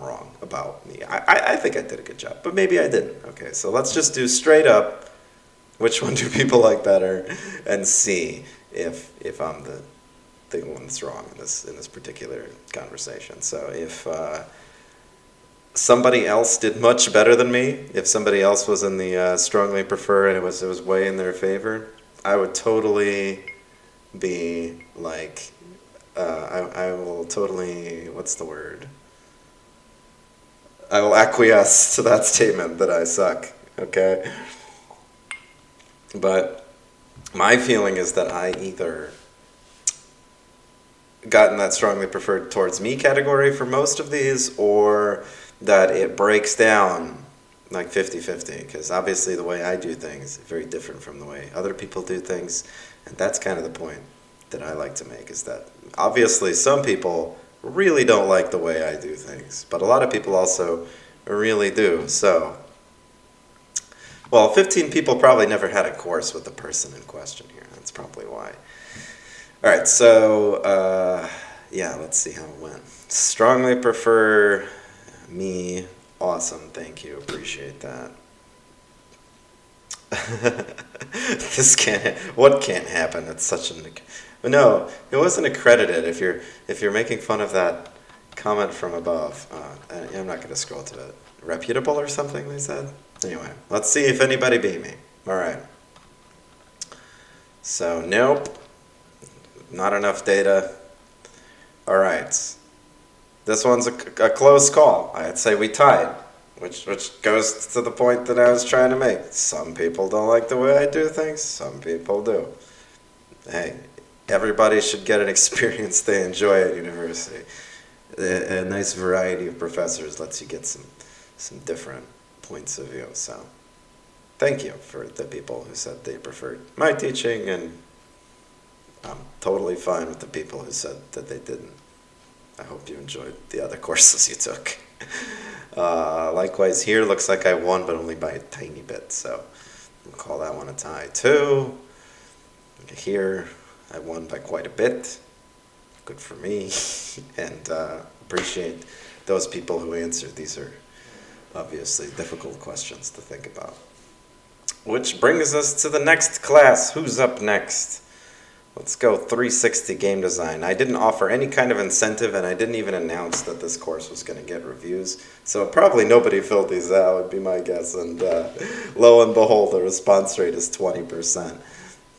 wrong about me. I think I did a good job, but maybe I didn't. Okay, so let's just do straight up, which one do people like better, and see if I'm the one that's wrong in this particular conversation. So if somebody else did much better than me, if somebody else was in the strongly prefer and it was way in their favor, I would totally be like, I will totally, what's the word? I will acquiesce to that statement that I suck, okay? But my feeling is that I either got in that strongly preferred towards me category for most of these, or that it breaks down like 50-50, because obviously the way I do things is very different from the way other people do things, and that's kind of the point that I like to make, is that obviously some people really don't like the way I do things, but a lot of people also really do. So, well, 15 people probably never had a course with the person in question here. That's probably why. All right, so yeah, let's see how it went. Strongly prefer me. Awesome, thank you, appreciate that. What can't happen? It's such no, it wasn't accredited. If you're making fun of that comment from above. I'm not going to scroll to it. Reputable or something, they said? Anyway, let's see if anybody beat me. All right. So, nope. Not enough data. All right. This one's a close call. I'd say we tied, which goes to the point that I was trying to make. Some people don't like the way I do things. Some people do. Hey, everybody should get an experience they enjoy at university. A nice variety of professors lets you get some different points of view. So, thank you for the people who said they preferred my teaching, and I'm totally fine with the people who said that they didn't. I hope you enjoyed the other courses you took. Likewise here, looks like I won, but only by a tiny bit, so we'll call that one a tie too. Here, I won by quite a bit. Good for me, and appreciate those people who answered. These are obviously difficult questions to think about. Which brings us to the next class. Who's up next? Let's go 360 game design. I didn't offer any kind of incentive, and I didn't even announce that this course was going to get reviews. So probably nobody filled these out, would be my guess. And lo and behold, the response rate is 20%.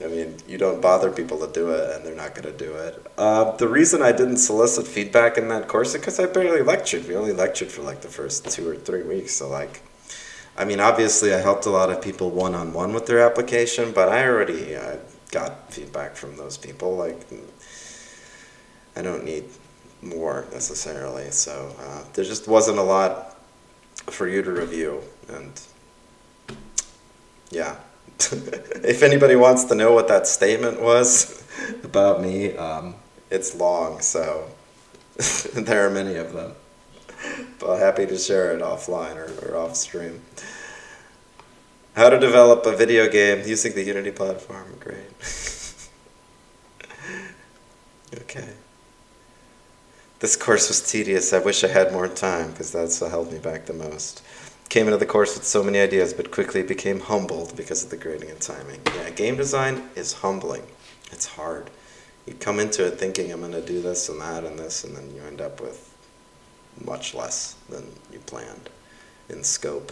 I mean, you don't bother people to do it, and they're not going to do it. The reason I didn't solicit feedback in that course is because I barely lectured. We only lectured for like the first 2 or 3 weeks. So I mean, obviously I helped a lot of people one-on-one with their application, but I already got feedback from those people. Like, I don't need more necessarily. So there just wasn't a lot for you to review. And yeah. If anybody wants to know what that statement was about me, it's long, so there are many of them. But happy to share it offline or off stream. How to develop a video game using the Unity platform. Great. Okay. This course was tedious. I wish I had more time, because that's what held me back the most. Came into the course with so many ideas, but quickly became humbled because of the grading and timing. Yeah, game design is humbling. It's hard. You come into it thinking, I'm going to do this and that and this, and then you end up with much less than you planned in scope.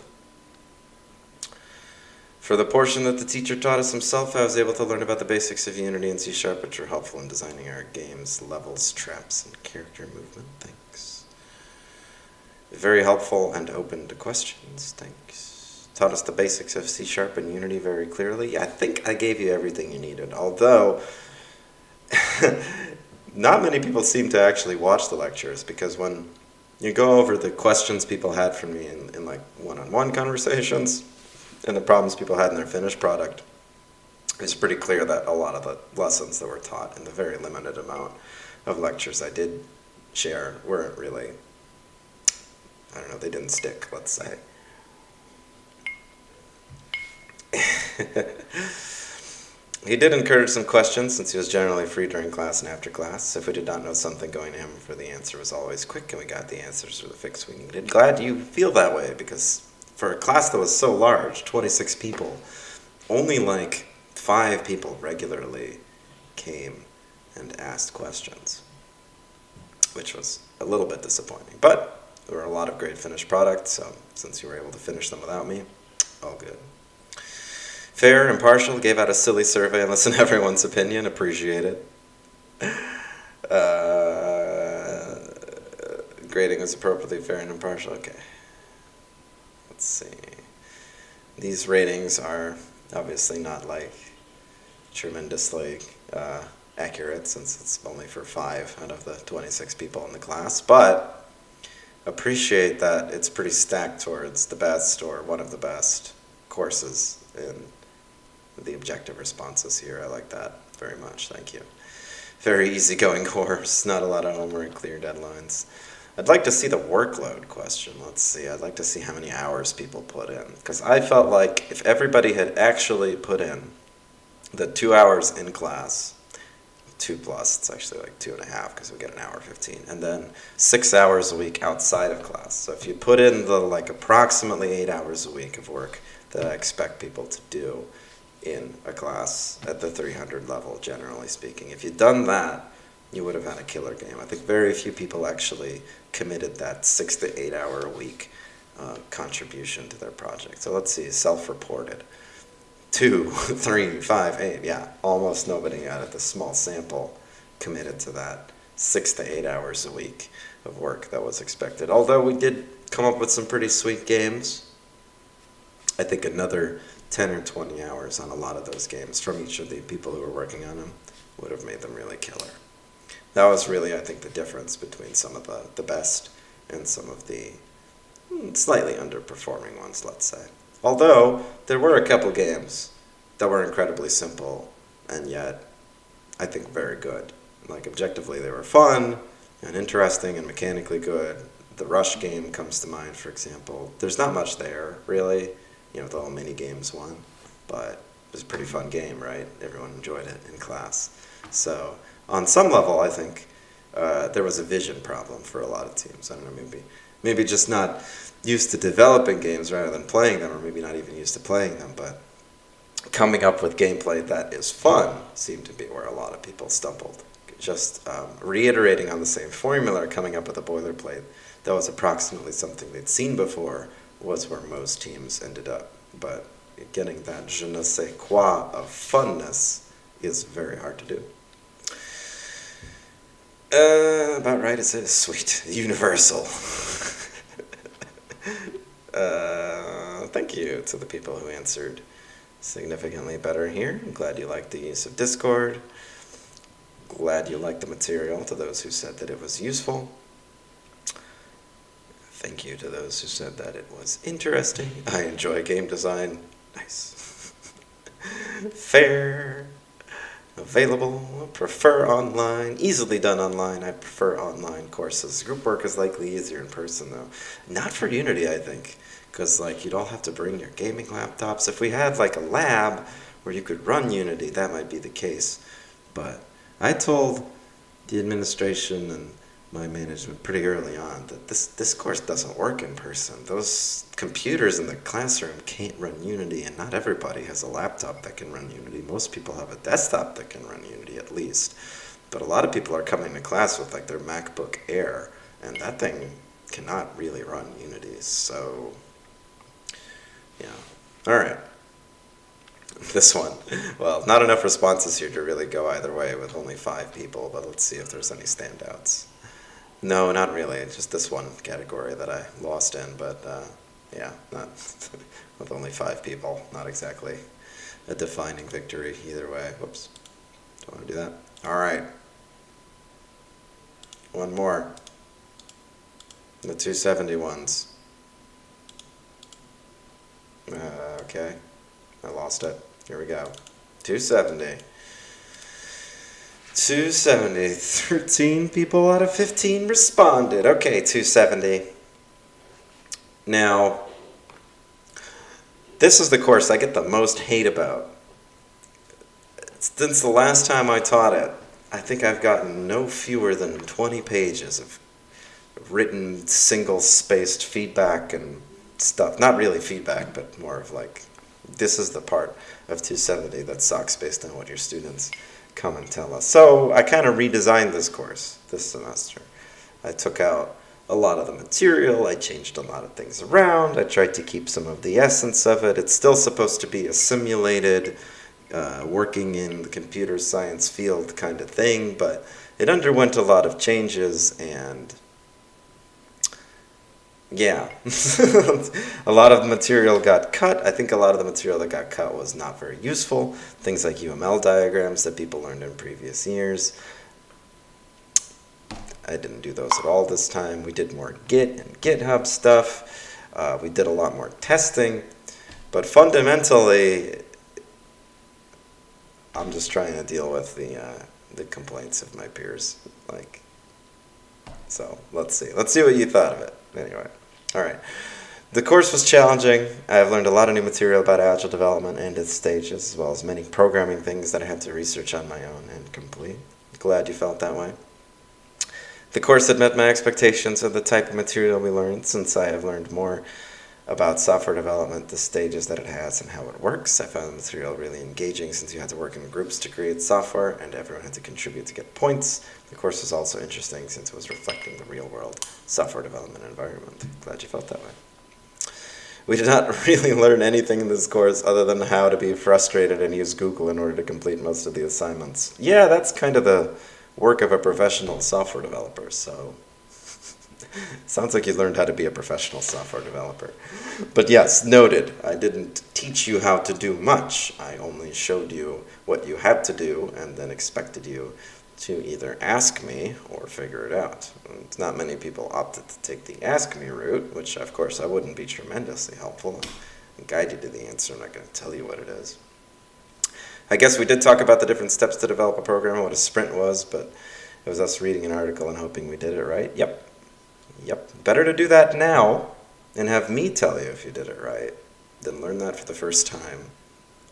For the portion that the teacher taught us himself, I was able to learn about the basics of Unity and C#, which are helpful in designing our games, levels, traps, and character movement. Thanks. Very helpful and open to questions. Thanks. Taught us the basics of C# and Unity very clearly. Yeah, I think I gave you everything you needed, although not many people seem to actually watch the lectures, because when you go over the questions people had from me in like one-on-one conversations and the problems people had in their finished product, it's pretty clear that a lot of the lessons that were taught in the very limited amount of lectures I did share weren't really, I don't know, they didn't stick, let's say. He did encourage some questions, since he was generally free during class and after class. If we did not know something, going to him for the answer was always quick, and we got the answers or the fix we needed. Glad you feel that way, because for a class that was so large, 26 people, only like 5 people regularly came and asked questions, which was a little bit disappointing. But there were a lot of great finished products, so since you were able to finish them without me, all good. Fair, impartial, gave out a silly survey and listened to everyone's opinion. Appreciate it. Grading was appropriately fair and impartial. Okay. Let's see. These ratings are obviously not like tremendously accurate, since it's only for 5 out of the 26 people in the class, but appreciate that it's pretty stacked towards the best or one of the best courses in the objective responses here. I like that very much. Thank you. Very easygoing course. Not a lot of homework, clear deadlines. I'd like to see the workload question. Let's see. I'd like to see how many hours people put in, because I felt like if everybody had actually put in the 2 hours in class, 2 plus, it's actually like 2.5, because we get an hour 15, and then 6 hours a week outside of class. So if you put in the like approximately 8 hours a week of work that I expect people to do in a class at the 300 level, generally speaking, if you'd done that, you would have had a killer game. I think very few people actually committed that 6 to 8 hour a week contribution to their project. So let's see, self-reported. 2, 3, 5, 8, yeah, almost nobody out of the small sample committed to that 6 to 8 hours a week of work that was expected. Although we did come up with some pretty sweet games. I think another 10 or 20 hours on a lot of those games from each of the people who were working on them would have made them really killer. That was really, I think, the difference between some of the best and some of the slightly underperforming ones, let's say. Although, there were a couple games that were incredibly simple, and yet, I think very good. Like, objectively, they were fun, and interesting, and mechanically good. The Rush game comes to mind, for example. There's not much there, really. The little mini-games one. But it was a pretty fun game, right? Everyone enjoyed it in class. So, on some level, I think there was a vision problem for a lot of teams. I don't know, maybe just not used to developing games rather than playing them, or maybe not even used to playing them, but coming up with gameplay that is fun seemed to be where a lot of people stumbled. Just reiterating on the same formula, coming up with a boilerplate that was approximately something they'd seen before was where most teams ended up. But getting that je ne sais quoi of funness is very hard to do. About right, it says sweet, universal. Thank you to the people who answered significantly better here. I'm glad you liked the use of Discord. Glad you liked the material, to those who said that it was useful. Thank you to those who said that it was interesting. I enjoy game design. Nice. Fair. Available. Prefer online. Easily done online. I prefer online courses. Group work is likely easier in person, though. Not for Unity, I think. Because, you'd all have to bring your gaming laptops. If we had, a lab where you could run Unity, that might be the case. But I told the administration and my management pretty early on that this course doesn't work in person. Those computers in the classroom can't run Unity, and not everybody has a laptop that can run Unity. Most people have a desktop that can run Unity, at least. But a lot of people are coming to class with their MacBook Air, and that thing cannot really run Unity. So, yeah. All right. This one. Well, not enough responses here to really go either way with only 5 people, but let's see if there's any standouts. No, not really. Just this one category that I lost in, but yeah, not with only 5 people. Not exactly a defining victory either way. Whoops. Don't want to do that. All right. One more. The 270 ones. Okay. I lost it. Here we go. 270. 270. 13 people out of 15 responded. Okay, 270. Now, this is the course I get the most hate about. Since the last time I taught it, I think I've gotten no fewer than 20 pages of written single-spaced feedback and stuff. Not really feedback, but more of this is the part of 270 that sucks based on what your students come and tell us. So I kind of redesigned this course this semester. I took out a lot of the material, I changed a lot of things around, I tried to keep some of the essence of it. It's still supposed to be a simulated, working in the computer science field kind of thing, but it underwent a lot of changes, and yeah, a lot of the material got cut. I think a lot of the material that got cut was not very useful. Things like UML diagrams that people learned in previous years. I didn't do those at all this time. We did more Git and GitHub stuff. We did a lot more testing. But fundamentally, I'm just trying to deal with the complaints of my peers. So let's see. Let's see what you thought of it. Anyway, all right. The course was challenging. I've learned a lot of new material about Agile development and its stages, as well as many programming things that I had to research on my own and complete. Glad you felt that way. The course had met my expectations of the type of material we learned, since I have learned more about software development, the stages that it has, and how it works. I found the material really engaging since you had to work in groups to create software and everyone had to contribute to get points. The course was also interesting since it was reflecting the real-world software development environment. Glad you felt that way. We did not really learn anything in this course other than how to be frustrated and use Google in order to complete most of the assignments. Yeah, that's kind of the work of a professional software developer, so sounds like you learned how to be a professional software developer. But yes, noted, I didn't teach you how to do much. I only showed you what you had to do and then expected you to either ask me or figure it out. And not many people opted to take the ask me route, which of course I wouldn't be tremendously helpful and guide you to the answer. I'm not going to tell you what it is. I guess we did talk about the different steps to develop a program and what a sprint was, but it was us reading an article and hoping we did it right. Yep. Better to do that now and have me tell you if you did it right than learn that for the first time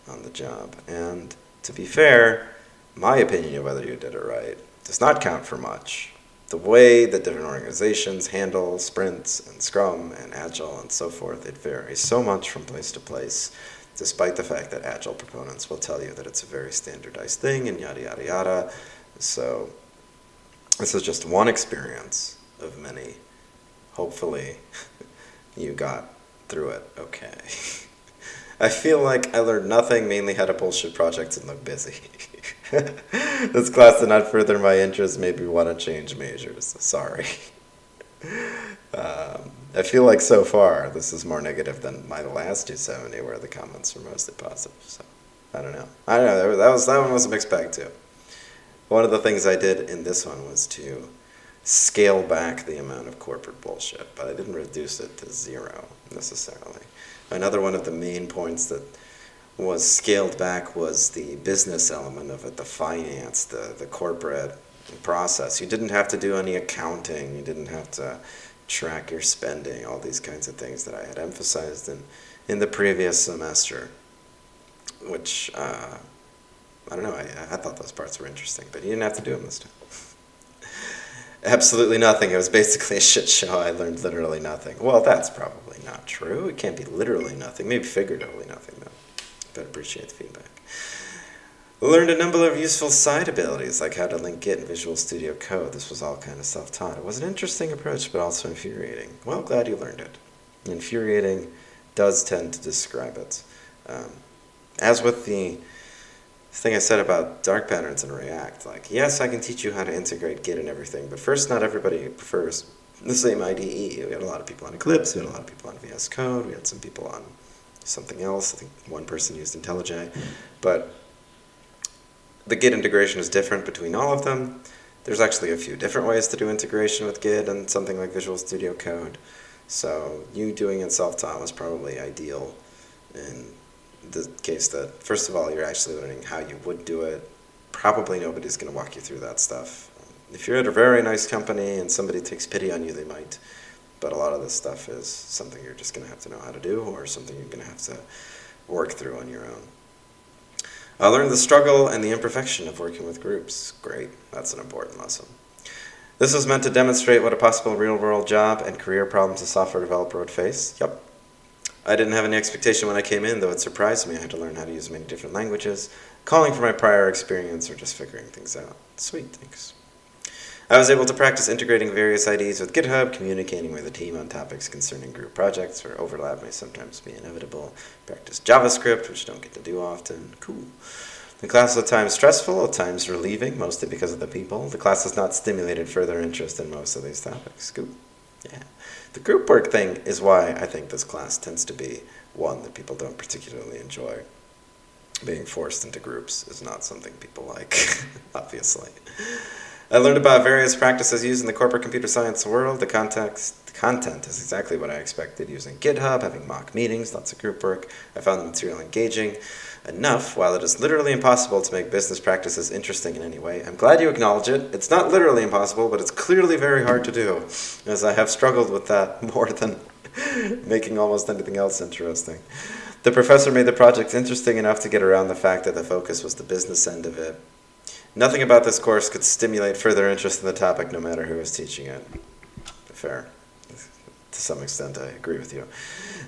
on the job. And to be fair, my opinion of whether you did it right does not count for much. The way that different organizations handle sprints and Scrum and Agile and so forth, it varies so much from place to place, despite the fact that Agile proponents will tell you that it's a very standardized thing and yada, yada, yada. So this is just one experience of many. Hopefully you got through it okay. I feel like I learned nothing, mainly how to bullshit projects and look busy. This class did not further my interest, made me want to change majors. Sorry. I feel like so far this is more negative than my last 270 where the comments were mostly positive. So I don't know. That one was a mixed bag too. One of the things I did in this one was to scale back the amount of corporate bullshit, but I didn't reduce it to zero necessarily. Another one of the main points that was scaled back was the business element of it, the finance, the corporate process. You didn't have to do any accounting, you didn't have to track your spending, all these kinds of things that I had emphasized in the previous semester, which, I don't know, I thought those parts were interesting, but you didn't have to do them this time. Absolutely nothing. It was basically a shit show. I learned literally nothing. Well, that's probably not true. It can't be literally nothing. Maybe figuratively nothing, though. But appreciate the feedback. Learned a number of useful side abilities, like how to link Git and Visual Studio Code. This was all kind of self-taught. It was an interesting approach, but also infuriating. Well, glad you learned it. Infuriating does tend to describe it. As with the thing I said about dark patterns in React, like, yes, I can teach you how to integrate Git and everything, but first, not everybody prefers the same IDE. We had a lot of people on Eclipse, we had a lot of people on VS Code, we had some people on something else. I think one person used IntelliJ, but the Git integration is different between all of them. There's actually a few different ways to do integration with Git and something like Visual Studio Code, so you doing it self-taught was probably ideal in the case that, first of all, you're actually learning how you would do it. Probably nobody's going to walk you through that stuff. If you're at a very nice company and somebody takes pity on you, they might. But a lot of this stuff is something you're just going to have to know how to do, or something you're going to have to work through on your own. I learned the struggle and the imperfection of working with groups. Great. That's an important lesson. This was meant to demonstrate what a possible real-world job and career problems a software developer would face. Yep. I didn't have any expectation when I came in, though it surprised me. I had to learn how to use many different languages, calling for my prior experience or just figuring things out. Sweet, thanks. I was able to practice integrating various IDs with GitHub, communicating with the team on topics concerning group projects where overlap may sometimes be inevitable. Practice JavaScript, which I don't get to do often. Cool. The class was at times stressful, at times relieving, mostly because of the people. The class has not stimulated further interest in most of these topics. Cool. Yeah. The group work thing is why I think this class tends to be one that people don't particularly enjoy. Being forced into groups is not something people like, obviously. I learned about various practices used in the corporate computer science world. The content is exactly what I expected, using GitHub, having mock meetings, lots of group work. I found the material engaging enough. While it is literally impossible to make business practices interesting in any way, I'm glad you acknowledge it. It's not literally impossible, but it's clearly very hard to do, as I have struggled with that more than making almost anything else interesting. The professor made the project interesting enough to get around the fact that the focus was the business end of it. Nothing about this course could stimulate further interest in the topic, no matter who was teaching it. Fair. To some extent, I agree with you.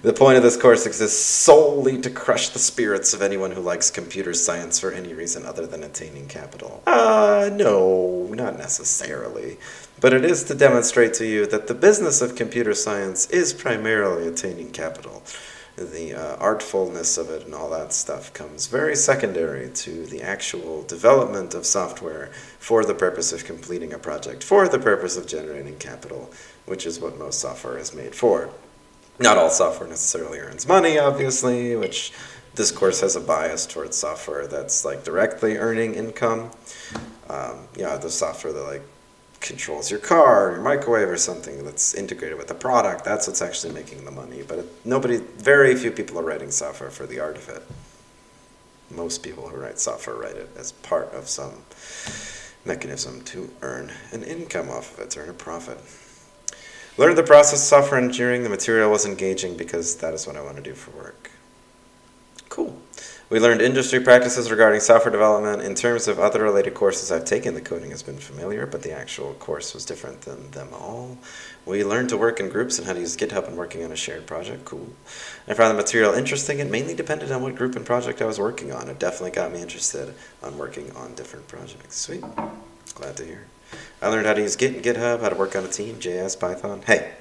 The point of this course exists solely to crush the spirits of anyone who likes computer science for any reason other than attaining capital. No, not necessarily. But it is to demonstrate to you that the business of computer science is primarily attaining capital. The artfulness of it and all that stuff comes very secondary to the actual development of software for the purpose of completing a project, for the purpose of generating capital, which is what most software is made for. Not all software necessarily earns money, obviously, which this course has a bias towards software that's like directly earning income. The software that like controls your car, or your microwave, or something that's integrated with the product, that's what's actually making the money. But very few people are writing software for the art of it. Most people who write software write it as part of some mechanism to earn an income off of it, to earn a profit. Learned the process of software engineering. The material was engaging because that is what I want to do for work. Cool. We learned industry practices regarding software development. In terms of other related courses I've taken, the coding has been familiar, but the actual course was different than them all. We learned to work in groups and how to use GitHub and working on a shared project. Cool. I found the material interesting. It mainly depended on what group and project I was working on. It definitely got me interested on working on different projects. Sweet. Glad to hear. I learned how to use Git and GitHub, how to work on a team, JS, Python. Hey,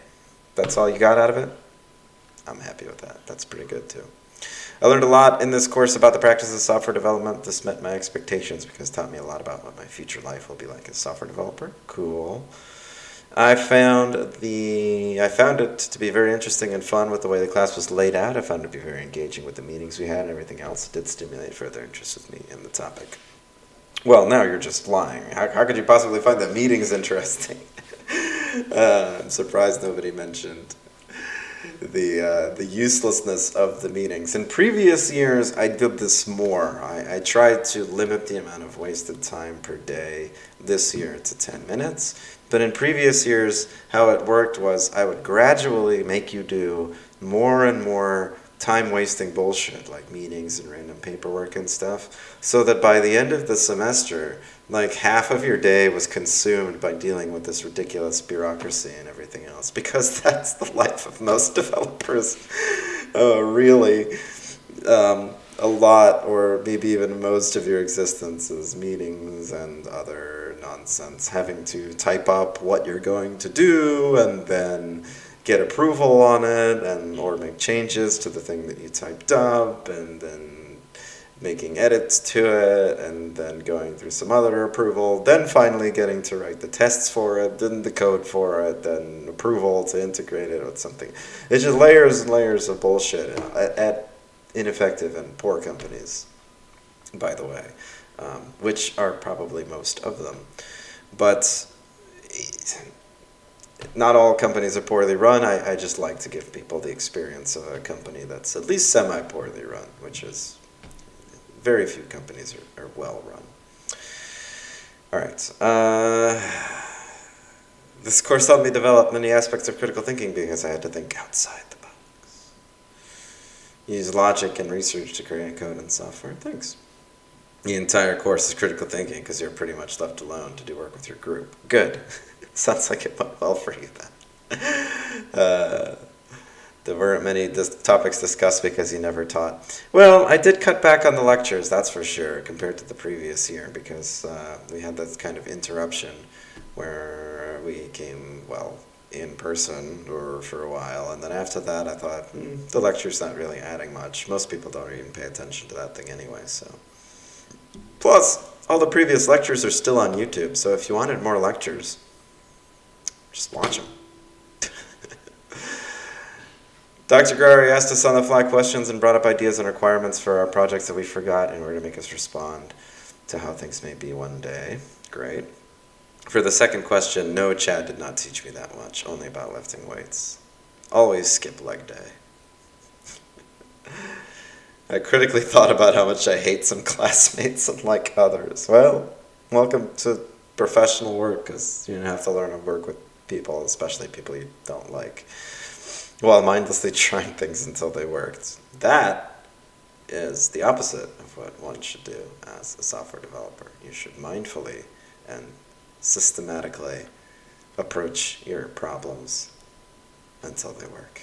that's all you got out of it? I'm happy with that. That's pretty good too. I learned a lot in this course about the practice of software development. This met my expectations because it taught me a lot about what my future life will be like as a software developer. Cool. I found it to be very interesting and fun with the way the class was laid out. I found it to be very engaging with the meetings we had and everything else. It did stimulate further interest with me in the topic. Well, now you're just lying. How could you possibly find the meetings interesting? I'm surprised nobody mentioned the uselessness of the meetings. In previous years, I did this more. I tried to limit the amount of wasted time per day this year to 10 minutes. But in previous years, how it worked was I would gradually make you do more and more time-wasting bullshit, like meetings and random paperwork and stuff, so that by the end of the semester, like half of your day was consumed by dealing with this ridiculous bureaucracy and everything else, because that's the life of most developers. Really, a lot, or maybe even most of your existence is meetings and other nonsense, having to type up what you're going to do and then get approval on it, and or make changes to the thing that you typed up, and then making edits to it, and then going through some other approval, then finally getting to write the tests for it, then the code for it, then approval to integrate it with something. It's just layers and layers of bullshit at ineffective and poor companies, by the way, which are probably most of them. But not all companies are poorly run. I just like to give people the experience of a company that's at least semi-poorly run, which is very few companies are well run. All right. This course helped me develop many aspects of critical thinking because I had to think outside the box. Use logic and research to create code and software. Thanks. The entire course is critical thinking because you're pretty much left alone to do work with your group. Good. Sounds like it went well for you then. There weren't many topics discussed because you never taught. Well, I did cut back on the lectures, that's for sure, compared to the previous year, because we had that kind of interruption where we came, in person or for a while, and then after that I thought, the lecture's not really adding much. Most people don't even pay attention to that thing anyway, so. Plus, all the previous lectures are still on YouTube, so if you wanted more lectures, just watch them. Dr. Gurary asked us on-the-fly questions and brought up ideas and requirements for our projects that we forgot in order to make us respond to how things may be one day. Great. For the second question, no, Chad did not teach me that much, only about lifting weights. Always skip leg day. I critically thought about how much I hate some classmates and like others. Well, welcome to professional work, because you have to learn to work with people, especially people you don't like, while mindlessly trying things until they worked. That is the opposite of what one should do as a software developer. You should mindfully and systematically approach your problems until they work.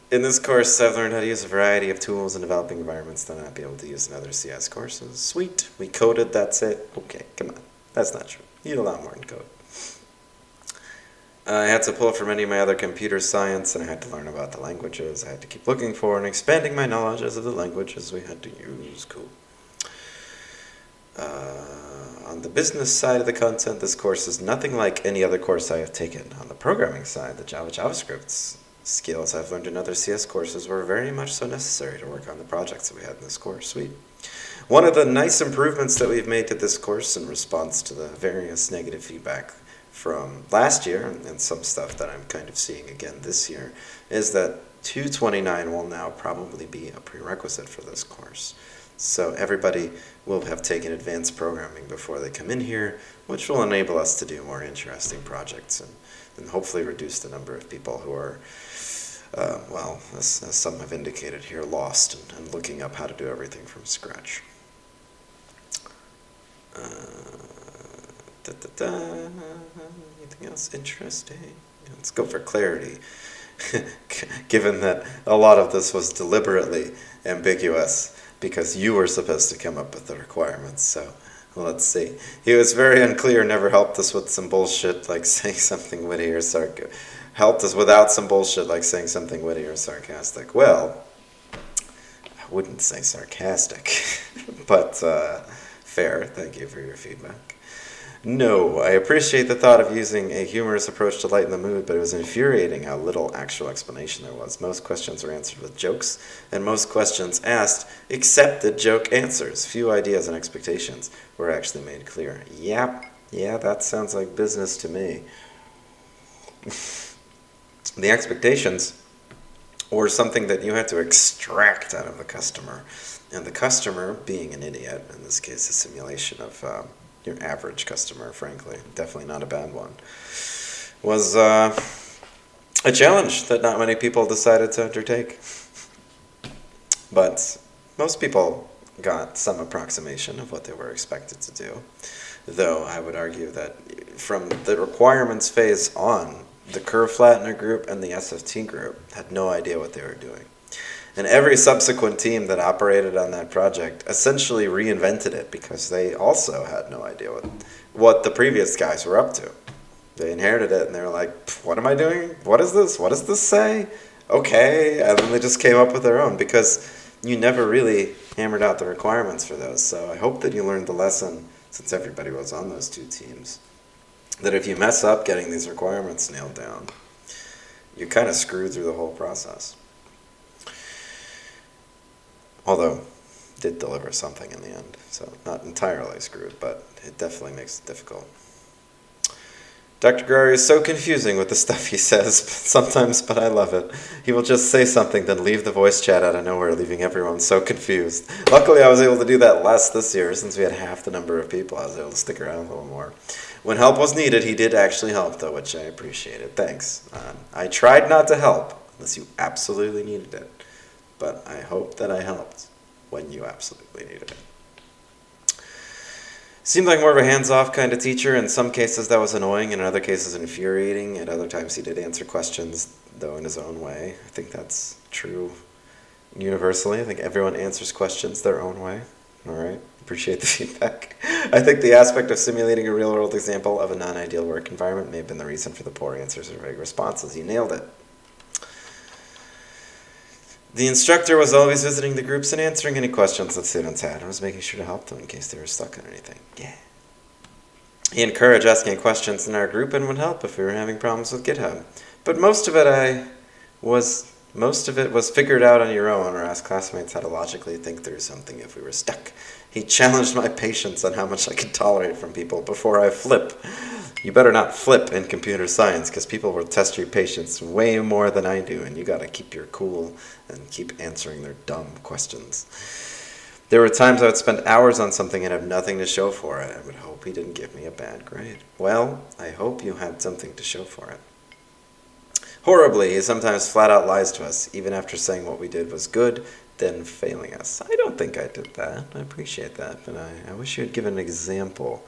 In this course, I've learned how to use a variety of tools in developing environments that I'd be able to use in other CS courses. Sweet, we coded, that's it. Okay, come on, that's not true. You need a lot more in code. I had to pull from many of my other computer science, and I had to learn about the languages. I had to keep looking for and expanding my knowledge as of the languages we had to use. Cool. On the business side of the content, this course is nothing like any other course I have taken. On the programming side, the JavaScript skills I've learned in other CS courses were very much so necessary to work on the projects that we had in this course. Sweet. One of the nice improvements that we've made to this course in response to the various negative feedback from last year, and some stuff that I'm kind of seeing again this year, is that 229 will now probably be a prerequisite for this course. So everybody will have taken advanced programming before they come in here, which will enable us to do more interesting projects and hopefully reduce the number of people who are, well, as some have indicated here, lost and looking up how to do everything from scratch. Anything else interesting? Let's go for clarity. Given that a lot of this was deliberately ambiguous because you were supposed to come up with the requirements, so let's see. He was very unclear, never helped us with some bullshit like saying something witty or sarcastic. Helped us without some bullshit like saying something witty or sarcastic. Well, I wouldn't say sarcastic, but fair. Thank you for your feedback. No, I appreciate the thought of using a humorous approach to lighten the mood, but it was infuriating how little actual explanation there was. Most questions were answered with jokes, and most questions asked accepted joke answers. Few ideas and expectations were actually made clear. Yeah, that sounds like business to me. The expectations were something that you had to extract out of the customer, and the customer, being an idiot, in this case a simulation of your average customer, frankly, definitely not a bad one, was a challenge that not many people decided to undertake. But most people got some approximation of what they were expected to do, though I would argue that from the requirements phase on, the curve flattener group and the SFT group had no idea what they were doing. And every subsequent team that operated on that project essentially reinvented it because they also had no idea what the previous guys were up to. They inherited it and they were like, what am I doing? What is this? What does this say? Okay. And then they just came up with their own because you never really hammered out the requirements for those. So I hope that you learned the lesson, since everybody was on those two teams, that if you mess up getting these requirements nailed down, you kind of screwed through the whole process. Although, did deliver something in the end, so not entirely screwed, but it definitely makes it difficult. Dr. Gurary is so confusing with the stuff he says sometimes, but I love it. He will just say something, then leave the voice chat out of nowhere, leaving everyone so confused. Luckily, I was able to do that less this year, since we had half the number of people. I was able to stick around a little more. When help was needed, he did actually help, though, which I appreciated. Thanks. I tried not to help, unless you absolutely needed it. But I hope that I helped when you absolutely needed it. Seemed like more of a hands-off kind of teacher. In some cases that was annoying, in other cases infuriating. At other times he did answer questions, though in his own way. I think that's true universally. I think everyone answers questions their own way. All right, appreciate the feedback. I think the aspect of simulating a real-world example of a non-ideal work environment may have been the reason for the poor answers or vague responses. You nailed it. The instructor was always visiting the groups and answering any questions that students had and was making sure to help them in case they were stuck on anything. Yeah. He encouraged asking questions in our group and would help if we were having problems with GitHub. But most of it was figured out on your own or ask classmates how to logically think through something if we were stuck. He challenged my patience on how much I could tolerate from people before I flip. You better not flip in computer science because people will test your patience way more than I do, and you got to keep your cool and keep answering their dumb questions. There were times I would spend hours on something and have nothing to show for it. I would hope he didn't give me a bad grade. Well, I hope you had something to show for it. Horribly, he sometimes flat out lies to us, even after saying what we did was good, then failing us. I don't think I did that. I appreciate that, but I wish you had given an example.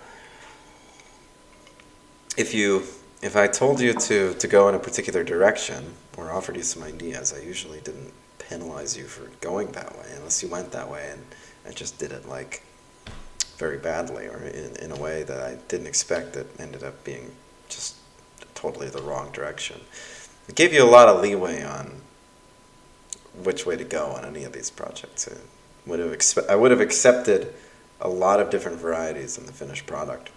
If you if I told you to go in a particular direction or offered you some ideas, I usually didn't penalize you for going that way unless you went that way, and I just did it like very badly or in a way that I didn't expect that ended up being just totally the wrong direction. It gave you a lot of leeway on which way to go on any of these projects. I would have accepted a lot of different varieties in the finished product.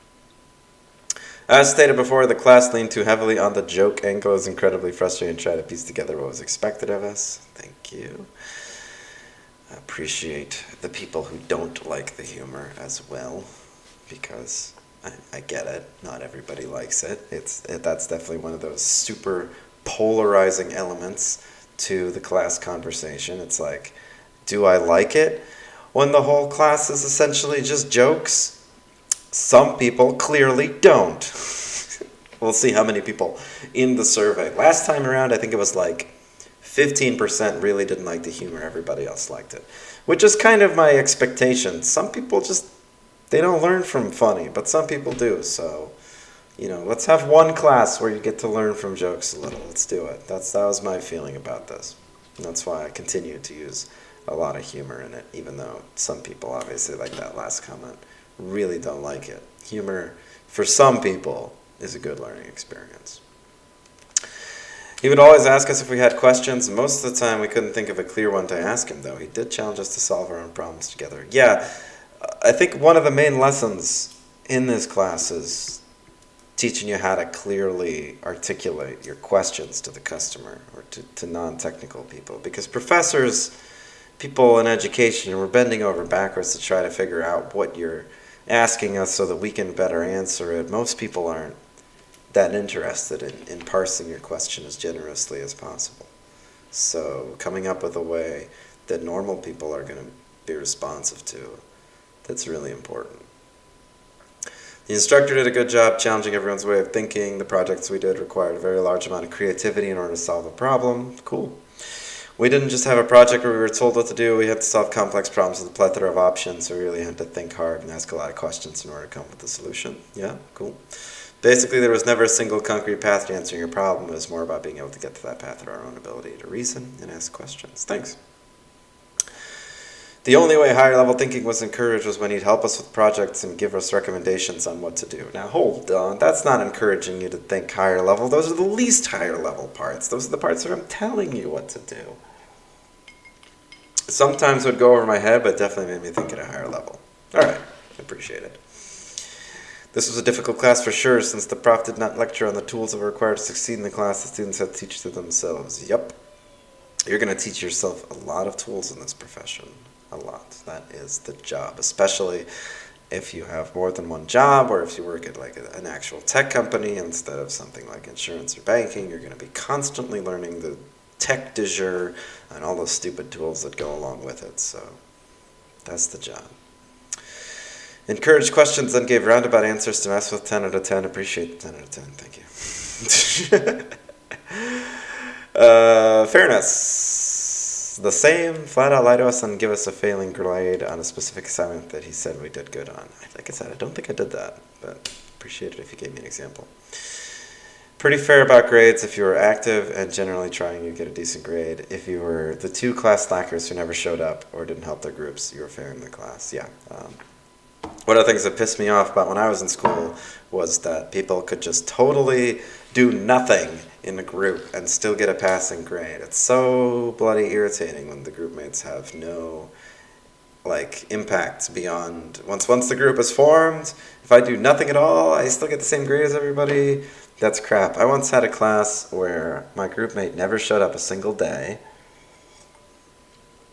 As stated before, the class leaned too heavily on the joke angle. It was incredibly frustrating to try to piece together what was expected of us. Thank you. I appreciate the people who don't like the humor as well, because I get it. Not everybody likes it. That's definitely one of those super polarizing elements to the class conversation. It's like, do I like it when the whole class is essentially just jokes? Some people clearly don't. We'll see how many people in the survey. Last time around, I think it was like 15% really didn't like the humor. Everybody else liked it, which is kind of my expectation. Some people just, they don't learn from funny, but some people do. So, let's have one class where you get to learn from jokes a little. Let's do it. That was my feeling about this. And that's why I continue to use a lot of humor in it, even though some people, obviously, like that last comment, really don't like it. Humor, for some people, is a good learning experience. He would always ask us if we had questions. Most of the time, we couldn't think of a clear one to ask him, though. He did challenge us to solve our own problems together. Yeah, I think one of the main lessons in this class is teaching you how to clearly articulate your questions to the customer or to non-technical people. Because professors, people in education, we're bending over backwards to try to figure out what you're asking us so that we can better answer it. Most people aren't that interested in parsing your question as generously as possible. So coming up with a way that normal people are going to be responsive to, that's really important. The instructor did a good job challenging everyone's way of thinking. The projects we did required a very large amount of creativity in order to solve a problem. Cool. We didn't just have a project where we were told what to do. We had to solve complex problems with a plethora of options. So we really had to think hard and ask a lot of questions in order to come up with a solution. Yeah, cool. Basically, there was never a single concrete path to answering your problem. It was more about being able to get to that path through our own ability to reason and ask questions. Thanks. The only way higher level thinking was encouraged was when he'd help us with projects and give us recommendations on what to do. Now hold on, that's not encouraging you to think higher level. Those are the least higher level parts. Those are the parts where I'm telling you what to do. Sometimes it would go over my head, but definitely made me think at a higher level. Alright, appreciate it. This was a difficult class for sure, since the prof did not lecture on the tools that were required to succeed in the class. The students had to teach to themselves. Yep. You're going to teach yourself a lot of tools in this profession. A lot. That is the job, especially if you have more than one job or if you work at like an actual tech company instead of something like insurance or banking. You're going to be constantly learning the tech du jour and all those stupid tools that go along with it. So that's the job. Encouraged questions, then gave roundabout answers to mess with 10 out of 10. Appreciate the 10 out of 10. Thank you. Fairness. The same, flat out lie to us and give us a failing grade on a specific assignment that he said we did good on. Like I said, I don't think I did that, but appreciate it if you gave me an example. Pretty fair about grades. If you were active and generally trying, you'd get a decent grade. If you were the two class slackers who never showed up or didn't help their groups, you were fair in the class. Yeah. One of the things that pissed me off about when I was in school was that people could just totally do nothing in a group and still get a passing grade. It's so bloody irritating when the group mates have no impact beyond once the group is formed. If I do nothing at all, I still get the same grade as everybody. That's crap. I once had a class where my group mate never showed up a single day.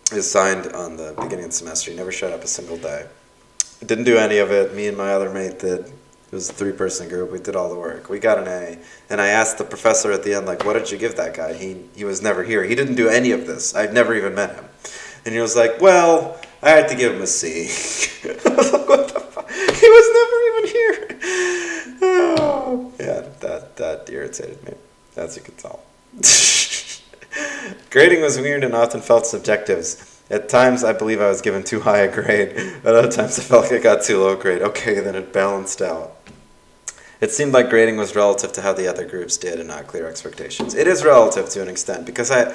He was assigned on the beginning of the semester. He never showed up a single day. Didn't do any of it. Me and my other mate did. It was a 3-person group. We did all the work. We got an A. And I asked the professor at the end, what did you give that guy? He was never here. He didn't do any of this. I'd never even met him. And he was like, well, I had to give him a C. I was like, what the fuck? He was never even here. Oh. Yeah, that irritated me, as you could tell. Grading was weird and often felt subjective. At times, I believe I was given too high a grade. At other times, I felt like I got too low a grade. Okay, then it balanced out. It seemed like grading was relative to how the other groups did and not clear expectations. It is relative to an extent, because I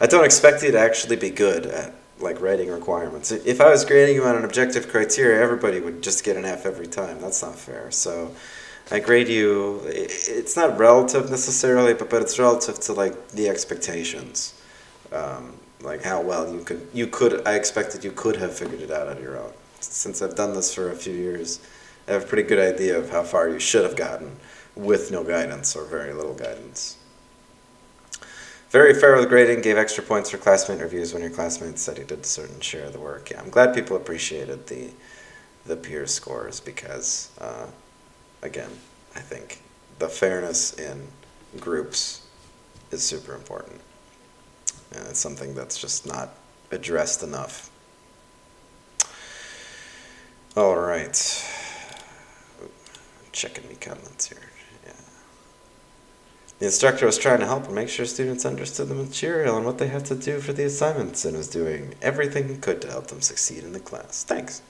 don't expect you to actually be good at like writing requirements. If I was grading you on an objective criteria, everybody would just get an F every time. That's not fair. So I grade you, it's not relative necessarily, but it's relative to like the expectations. Like how well I expected you could have figured it out on your own. Since I've done this for a few years, I have a pretty good idea of how far you should have gotten with no guidance or very little guidance. Very fair with grading, gave extra points for classmate reviews when your classmates said you did a certain share of the work. Yeah, I'm glad people appreciated the peer scores because, again, I think the fairness in groups is super important. And it's something that's just not addressed enough. All right. Checking me comments here. Yeah. The instructor was trying to help and make sure students understood the material and what they had to do for the assignments and was doing everything he could to help them succeed in the class. Thanks.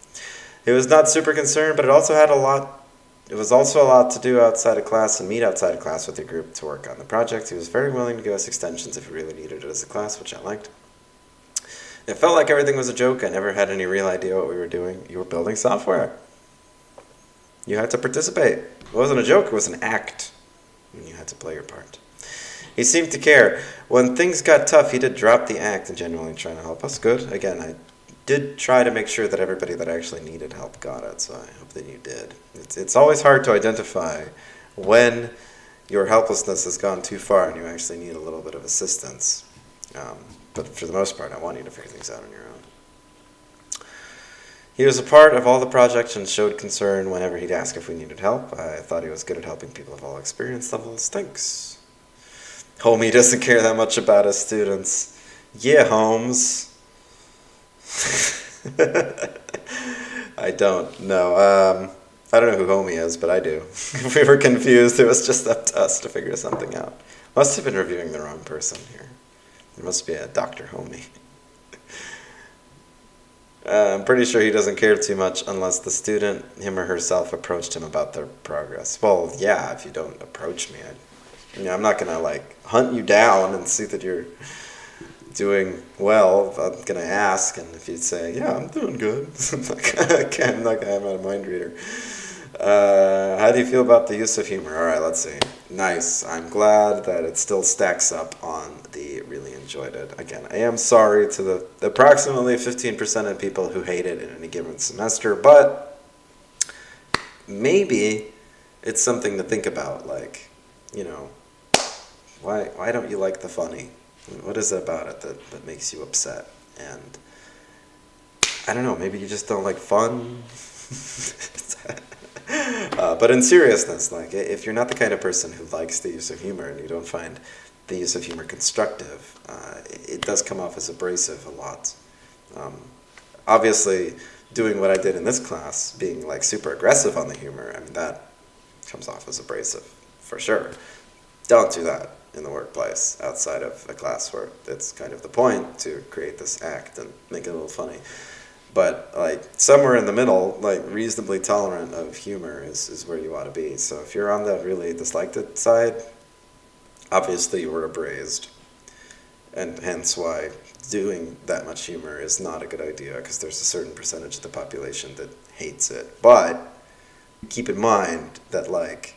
It was not super concerned, but it was also a lot to do outside of class and meet outside of class with your group to work on the project. He was very willing to give us extensions if we really needed it as a class, which I liked. It felt like everything was a joke. I never had any real idea what we were doing. You were building software. You had to participate. It wasn't a joke, it was an act. And you had to play your part. He seemed to care. When things got tough, he did drop the act and genuinely trying to help us. Good. Again, I did try to make sure that everybody that actually needed help got it, so I hope that you did. It's always hard to identify when your helplessness has gone too far and you actually need a little bit of assistance. But for the most part, I want you to figure things out on your own. He was a part of all the projects and showed concern whenever he'd ask if we needed help. I thought he was good at helping people of all experience levels. Thanks. Homie doesn't care that much about his students. Yeah, Holmes. I don't know. I don't know who Homie is, but I do. If we were confused, it was just up to us to figure something out. Must have been reviewing the wrong person here. There must be a Dr. Homie. I'm pretty sure he doesn't care too much unless the student, him or herself, approached him about their progress. Well, yeah, if you don't approach me, I'm not going to like hunt you down and see that you're doing well. I'm going to ask, and if you say, yeah, I'm doing good, I'm not a mind reader. How do you feel about the use of humor? All right, let's see. Nice. I'm glad that it still stacks up on the really enjoyed it. Again, I am sorry to the approximately 15% of people who hate it in any given semester, but maybe it's something to think about, like, why don't you like the funny? What is it about it that makes you upset? And I don't know, maybe you just don't like fun. But in seriousness, like, if you're not the kind of person who likes the use of humor and you don't find the use of humor constructive, it does come off as abrasive a lot. Obviously, doing what I did in this class, being like super aggressive on the humor, I mean, that comes off as abrasive, for sure. Don't do that in the workplace outside of a class where it's kind of the point to create this act and make it a little funny. But like somewhere in the middle, like reasonably tolerant of humor is where you ought to be. So if you're on the really disliked it side, obviously you were abrased. And hence why doing that much humor is not a good idea, because there's a certain percentage of the population that hates it. But keep in mind that, like,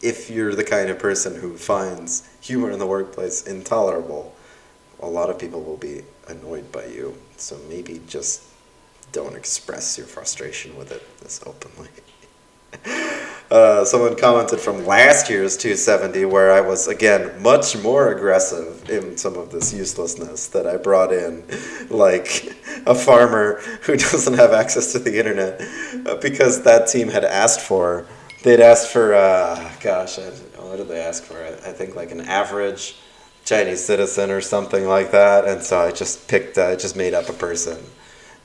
if you're the kind of person who finds humor in the workplace intolerable, a lot of people will be annoyed by you. So maybe just don't express your frustration with it this openly. Someone commented from last year's 270 where I was, again, much more aggressive in some of this uselessness that I brought in, like a farmer who doesn't have access to the internet, because that team had asked for, they'd asked for, what did they ask for? I think like an average Chinese citizen or something like that, and so I just made up a person.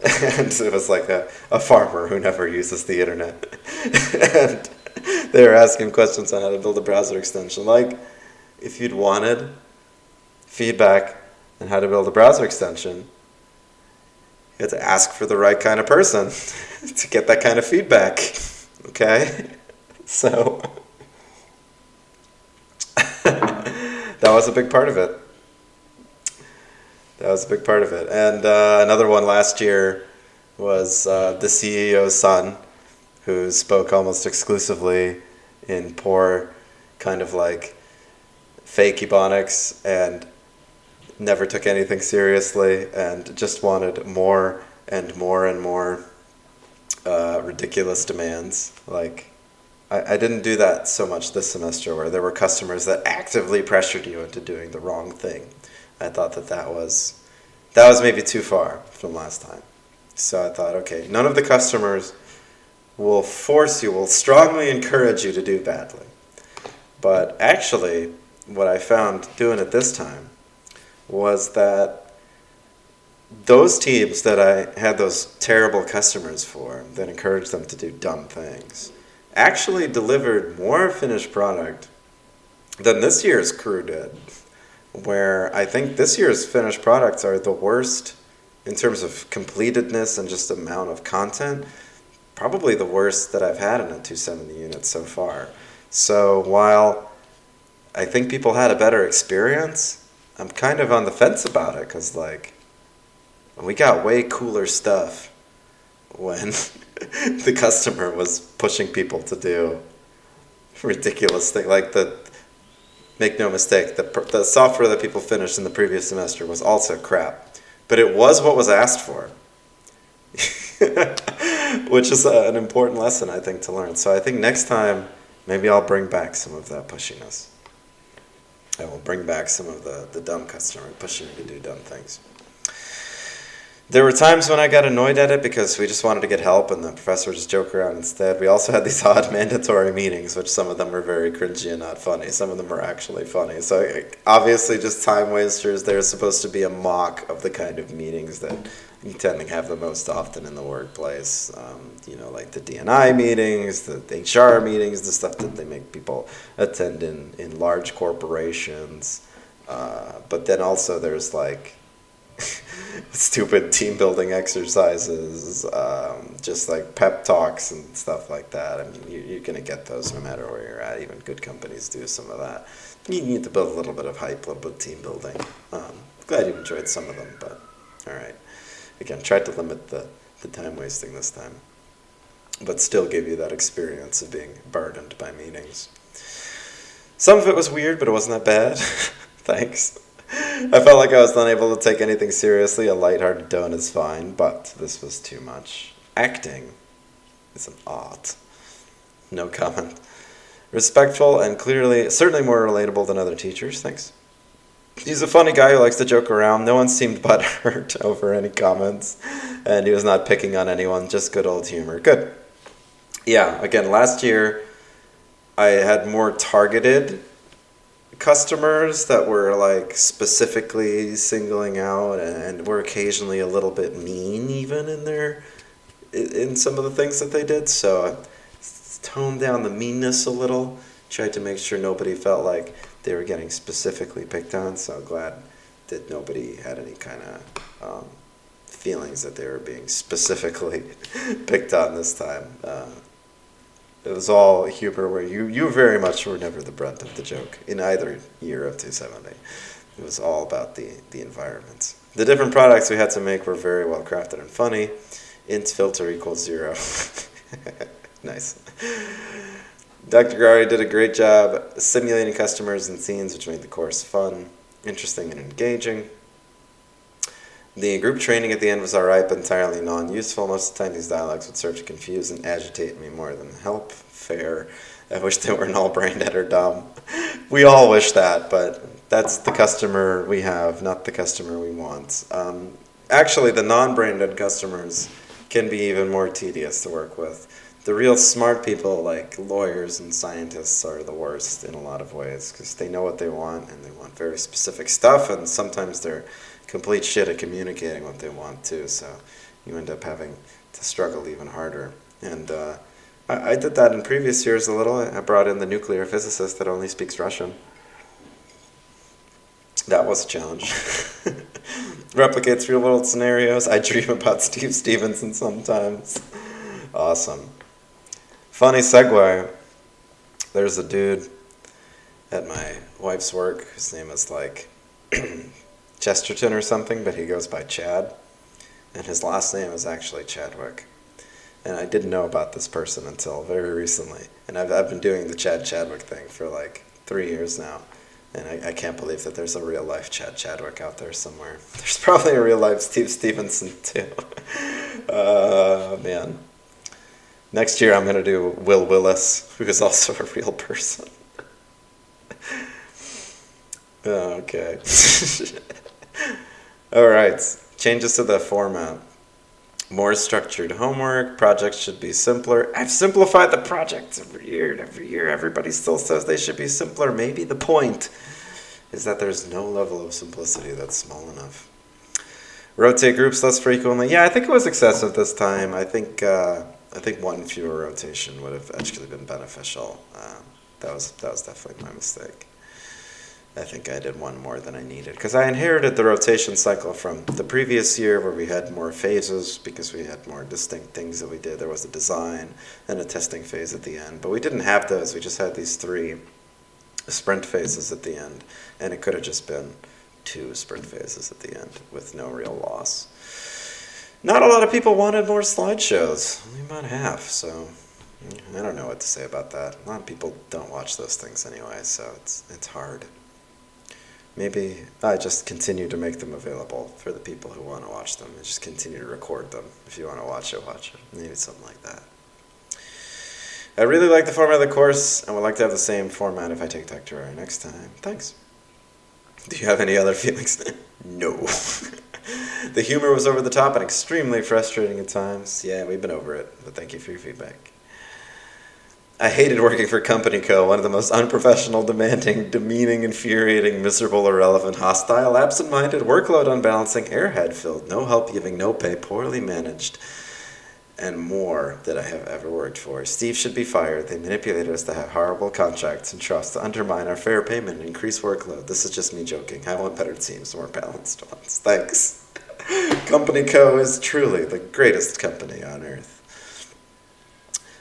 And it was like a farmer who never uses the internet. And they were asking questions on how to build a browser extension. Like, if you'd wanted feedback on how to build a browser extension, you had to ask for the right kind of person to get that kind of feedback. Okay? So that was a big part of it. That was a big part of it. And another one last year was the CEO's son, who spoke almost exclusively in poor, kind of like fake Ebonics, and never took anything seriously, and just wanted more and more and more ridiculous demands. Like, I didn't do that so much this semester, where there were customers that actively pressured you into doing the wrong thing. I thought that was maybe too far from last time. So I thought, okay, none of the customers will strongly encourage you to do badly. But actually, what I found doing it this time was that those teams that I had those terrible customers for, that encouraged them to do dumb things, actually delivered more finished product than this year's crew did. Where I think this year's finished products are the worst in terms of completedness and just amount of content, probably the worst that I've had in a 270 unit so far. So while I think people had a better experience, I'm kind of on the fence about it, because like, we got way cooler stuff when the customer was pushing people to do ridiculous things. Like, make no mistake, the software that people finished in the previous semester was also crap, but it was what was asked for. Which is an important lesson, I think, to learn. So I think next time, maybe I'll bring back some of that pushiness. I will bring back some of the dumb customer pushing me to do dumb things. There were times when I got annoyed at it because we just wanted to get help and the professor would just joke around instead. We also had these odd mandatory meetings, which some of them were very cringy and not funny. Some of them were actually funny. So obviously just time wasters. They're supposed to be a mock of the kind of meetings that you tend to have the most often in the workplace. Like the D&I meetings, the HR meetings, the stuff that they make people attend in large corporations. But then also there's like stupid team building exercises, just like pep talks and stuff like that. I mean, you're going to get those no matter where you're at. Even good companies do some of that. You need to build a little bit of hype, a little bit of team building. Glad you enjoyed some of them, but all right. Again, tried to limit the time wasting this time, but still give you that experience of being burdened by meetings. Some of it was weird, but it wasn't that bad. Thanks. I felt like I was unable to take anything seriously. A lighthearted tone is fine, but this was too much. Acting is an art. No comment. Respectful and certainly more relatable than other teachers. Thanks. He's a funny guy who likes to joke around. No one seemed butthurt over any comments, and he was not picking on anyone, just good old humor. Good. Yeah, again, last year I had more targeted customers that were like specifically singling out and were occasionally a little bit mean even in some of the things that they did. So I toned down the meanness a little, tried to make sure nobody felt like they were getting specifically picked on. So glad that nobody had any kind of feelings that they were being specifically picked on this time. It was all humor where you very much were never the brunt of the joke in either year of 270. It was all about the environment. The different products we had to make were very well crafted and funny. Int filter equals 0. Nice. Dr. Gurary did a great job simulating customers and scenes, which made the course fun, interesting, and engaging. The group training at the end was alright, but entirely non-useful. Most of the time these dialogues would serve to confuse and agitate me more than help. Fair. I wish they weren't all brain dead or dumb. We all wish that, but that's the customer we have, not the customer we want. Actually, the non-brain dead customers can be even more tedious to work with. The real smart people, like lawyers and scientists, are the worst in a lot of ways, because they know what they want, and they want very specific stuff, and sometimes they're complete shit at communicating what they want too, so you end up having to struggle even harder. And I did that in previous years a little. I brought in the nuclear physicist that only speaks Russian. That was a challenge. Replicates real world scenarios. I dream about Steve Stevenson sometimes. Awesome. Funny segue. There's a dude at my wife's work. His name is like Chesterton or something, but he goes by Chad. And his last name is actually Chadwick. And I didn't know about this person until very recently. And I've been doing the Chadwick thing for like 3 years now. And I can't believe that there's a real life Chadwick out there somewhere. There's probably a real life Steve Stevenson too. Man. Next year I'm going to do Will Willis, who is also a real person. Okay. All right. Changes to the format. More structured homework. Projects should be simpler. I've simplified the projects every year. Every year, everybody still says they should be simpler. Maybe the point is that there's no level of simplicity that's small enough. Rotate groups less frequently. Yeah, I think it was excessive this time. I think one fewer rotation would have actually been beneficial. That was definitely my mistake. I think I did one more than I needed because I inherited the rotation cycle from the previous year where we had more phases because we had more distinct things that we did. There was a design and a testing phase at the end, but we didn't have those. We just had these 3 sprint phases at the end, and it could have just been 2 sprint phases at the end with no real loss. Not a lot of people wanted more slideshows, only about half, so I don't know what to say about that. A lot of people don't watch those things anyway, so it's hard. Maybe I just continue to make them available for the people who want to watch them and just continue to record them. If you want to watch it, watch it. Maybe something like that. I really like the format of the course and would like to have the same format if I take Tech Gurary next time. Thanks. Do you have any other feelings? No. The humor was over the top and extremely frustrating at times. Yeah, we've been over it, but thank you for your feedback. I hated working for Company Co., one of the most unprofessional, demanding, demeaning, infuriating, miserable, irrelevant, hostile, absent-minded, workload unbalancing, airhead-filled, no help giving, no pay, poorly managed, and more that I have ever worked for. Steve should be fired. They manipulated us to have horrible contracts and trust, to undermine our fair payment and increase workload. This is just me joking. I want better teams, more balanced ones. Thanks. Company Co. is truly the greatest company on earth.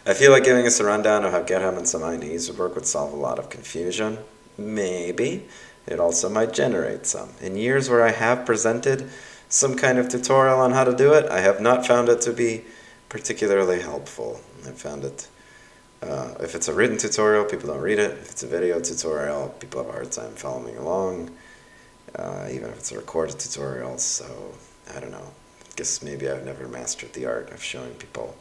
I feel like giving us a rundown of how GitHub and some IDEs would work would solve a lot of confusion. Maybe. It also might generate some. In years where I have presented some kind of tutorial on how to do it, I have not found it to be particularly helpful. I found it, if it's a written tutorial, people don't read it. If it's a video tutorial, people have a hard time following along, even if it's a recorded tutorial. So, I don't know. I guess maybe I've never mastered the art of showing people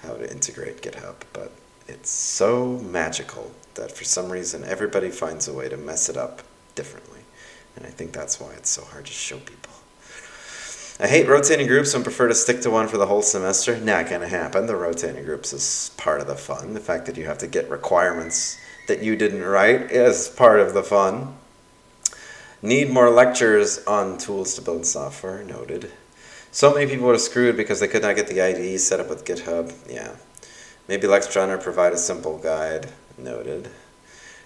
how to integrate GitHub, but it's so magical that for some reason everybody finds a way to mess it up differently. And I think that's why it's so hard to show people. I hate rotating groups and prefer to stick to one for the whole semester. Not gonna happen. The rotating groups is part of the fun. The fact that you have to get requirements that you didn't write is part of the fun. Need more lectures on tools to build software. Noted. So many people were screwed because they could not get the IDE set up with GitHub. Yeah. Maybe Lectrunner provide a simple guide. Noted.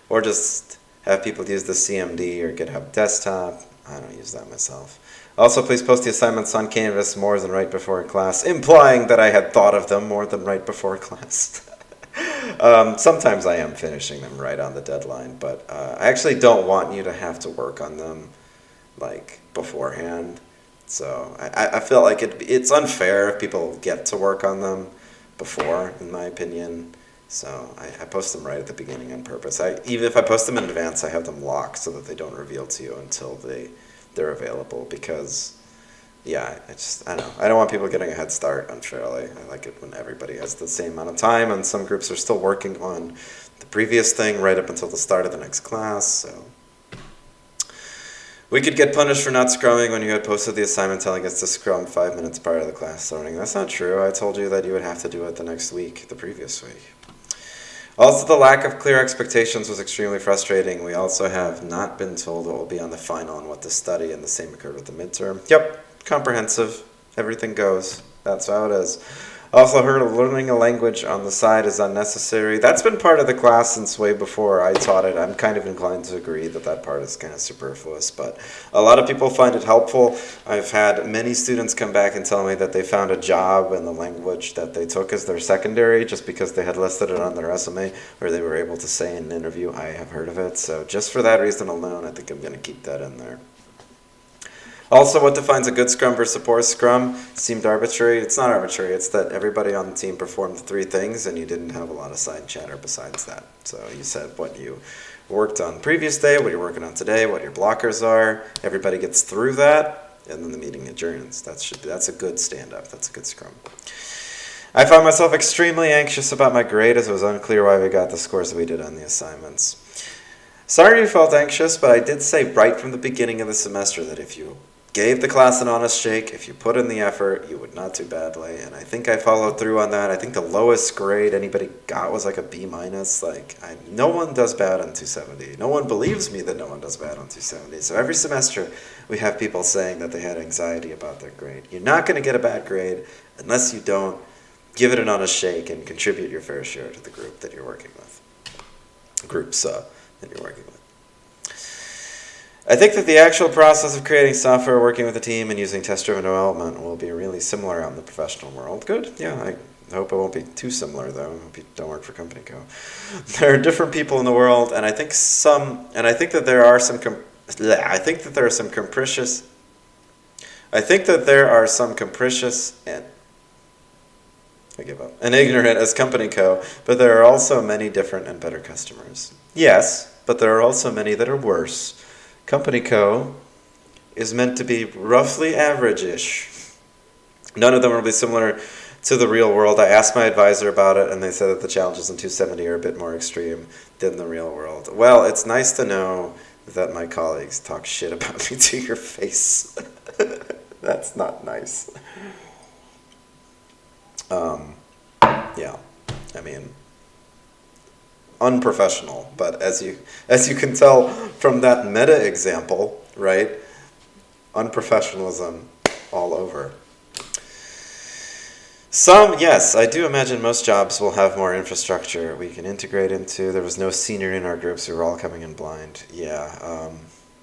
Or just have people use the CMD or GitHub desktop. I don't use that myself. Also, please post the assignments on Canvas more than right before class, implying that I had thought of them more than right before class. Sometimes I am finishing them right on the deadline, but I actually don't want you to have to work on them like beforehand. So I feel like it's unfair if people get to work on them before, in my opinion. So I post them right at the beginning on purpose. Even if I post them in advance, I have them locked so that they don't reveal to you until they're available. Because, yeah, I don't know. I don't want people getting a head start unfairly. I like it when everybody has the same amount of time, and some groups are still working on the previous thing right up until the start of the next class. So we could get punished for not scrumming when you had posted the assignment telling us to scrum 5 minutes prior to the class starting. That's not true. I told you that you would have to do it the next week, the previous week. Also, the lack of clear expectations was extremely frustrating. We also have not been told what will be on the final and what to study, and the same occurred with the midterm. Yep, comprehensive. Everything goes. That's how it is. Also heard learning a language on the side is unnecessary. That's been part of the class since way before I taught it. I'm kind of inclined to agree that that part is kind of superfluous, but a lot of people find it helpful. I've had many students come back and tell me that they found a job in the language that they took as their secondary just because they had listed it on their resume, or they were able to say in an interview, I have heard of it. So just for that reason alone, I think I'm going to keep that in there. Also, what defines a good Scrum versus a poor Scrum seemed arbitrary. It's not arbitrary. It's that everybody on the team performed 3 things and you didn't have a lot of side chatter besides that. So you said what you worked on the previous day, what you're working on today, what your blockers are. Everybody gets through that, and then the meeting adjourns. That's a good stand-up. That's a good Scrum. I found myself extremely anxious about my grade as it was unclear why we got the scores that we did on the assignments. Sorry you felt anxious, but I did say right from the beginning of the semester that if you gave the class an honest shake, if you put in the effort, you would not do badly. And I think I followed through on that. I think the lowest grade anybody got was like a B-. No one does bad on 270. No one believes me that no one does bad on 270. So every semester we have people saying that they had anxiety about their grade. You're not going to get a bad grade unless you don't give it an honest shake and contribute your fair share to the group that you're working with. Groups that you're working with. I think that the actual process of creating software, working with a team, and using test-driven development will be really similar out in the professional world. Good, yeah, I hope it won't be too similar, though. I hope you don't work for Company Co. There are different people in the world, and I think that there are some capricious and I give up. And ignorant as Company Co., but there are also many different and better customers. Yes, but there are also many that are worse. Company Co. is meant to be roughly average-ish. None of them will be similar to the real world. I asked my advisor about it, and they said that the challenges in 270 are a bit more extreme than the real world. Well, it's nice to know that my colleagues talk shit about me to your face. That's not nice. Yeah, I mean, unprofessional, but as you can tell from that meta example, right? Unprofessionalism all over. Yes, I do imagine most jobs will have more infrastructure we can integrate into. There was no senior in our groups. We were all coming in blind. Yeah,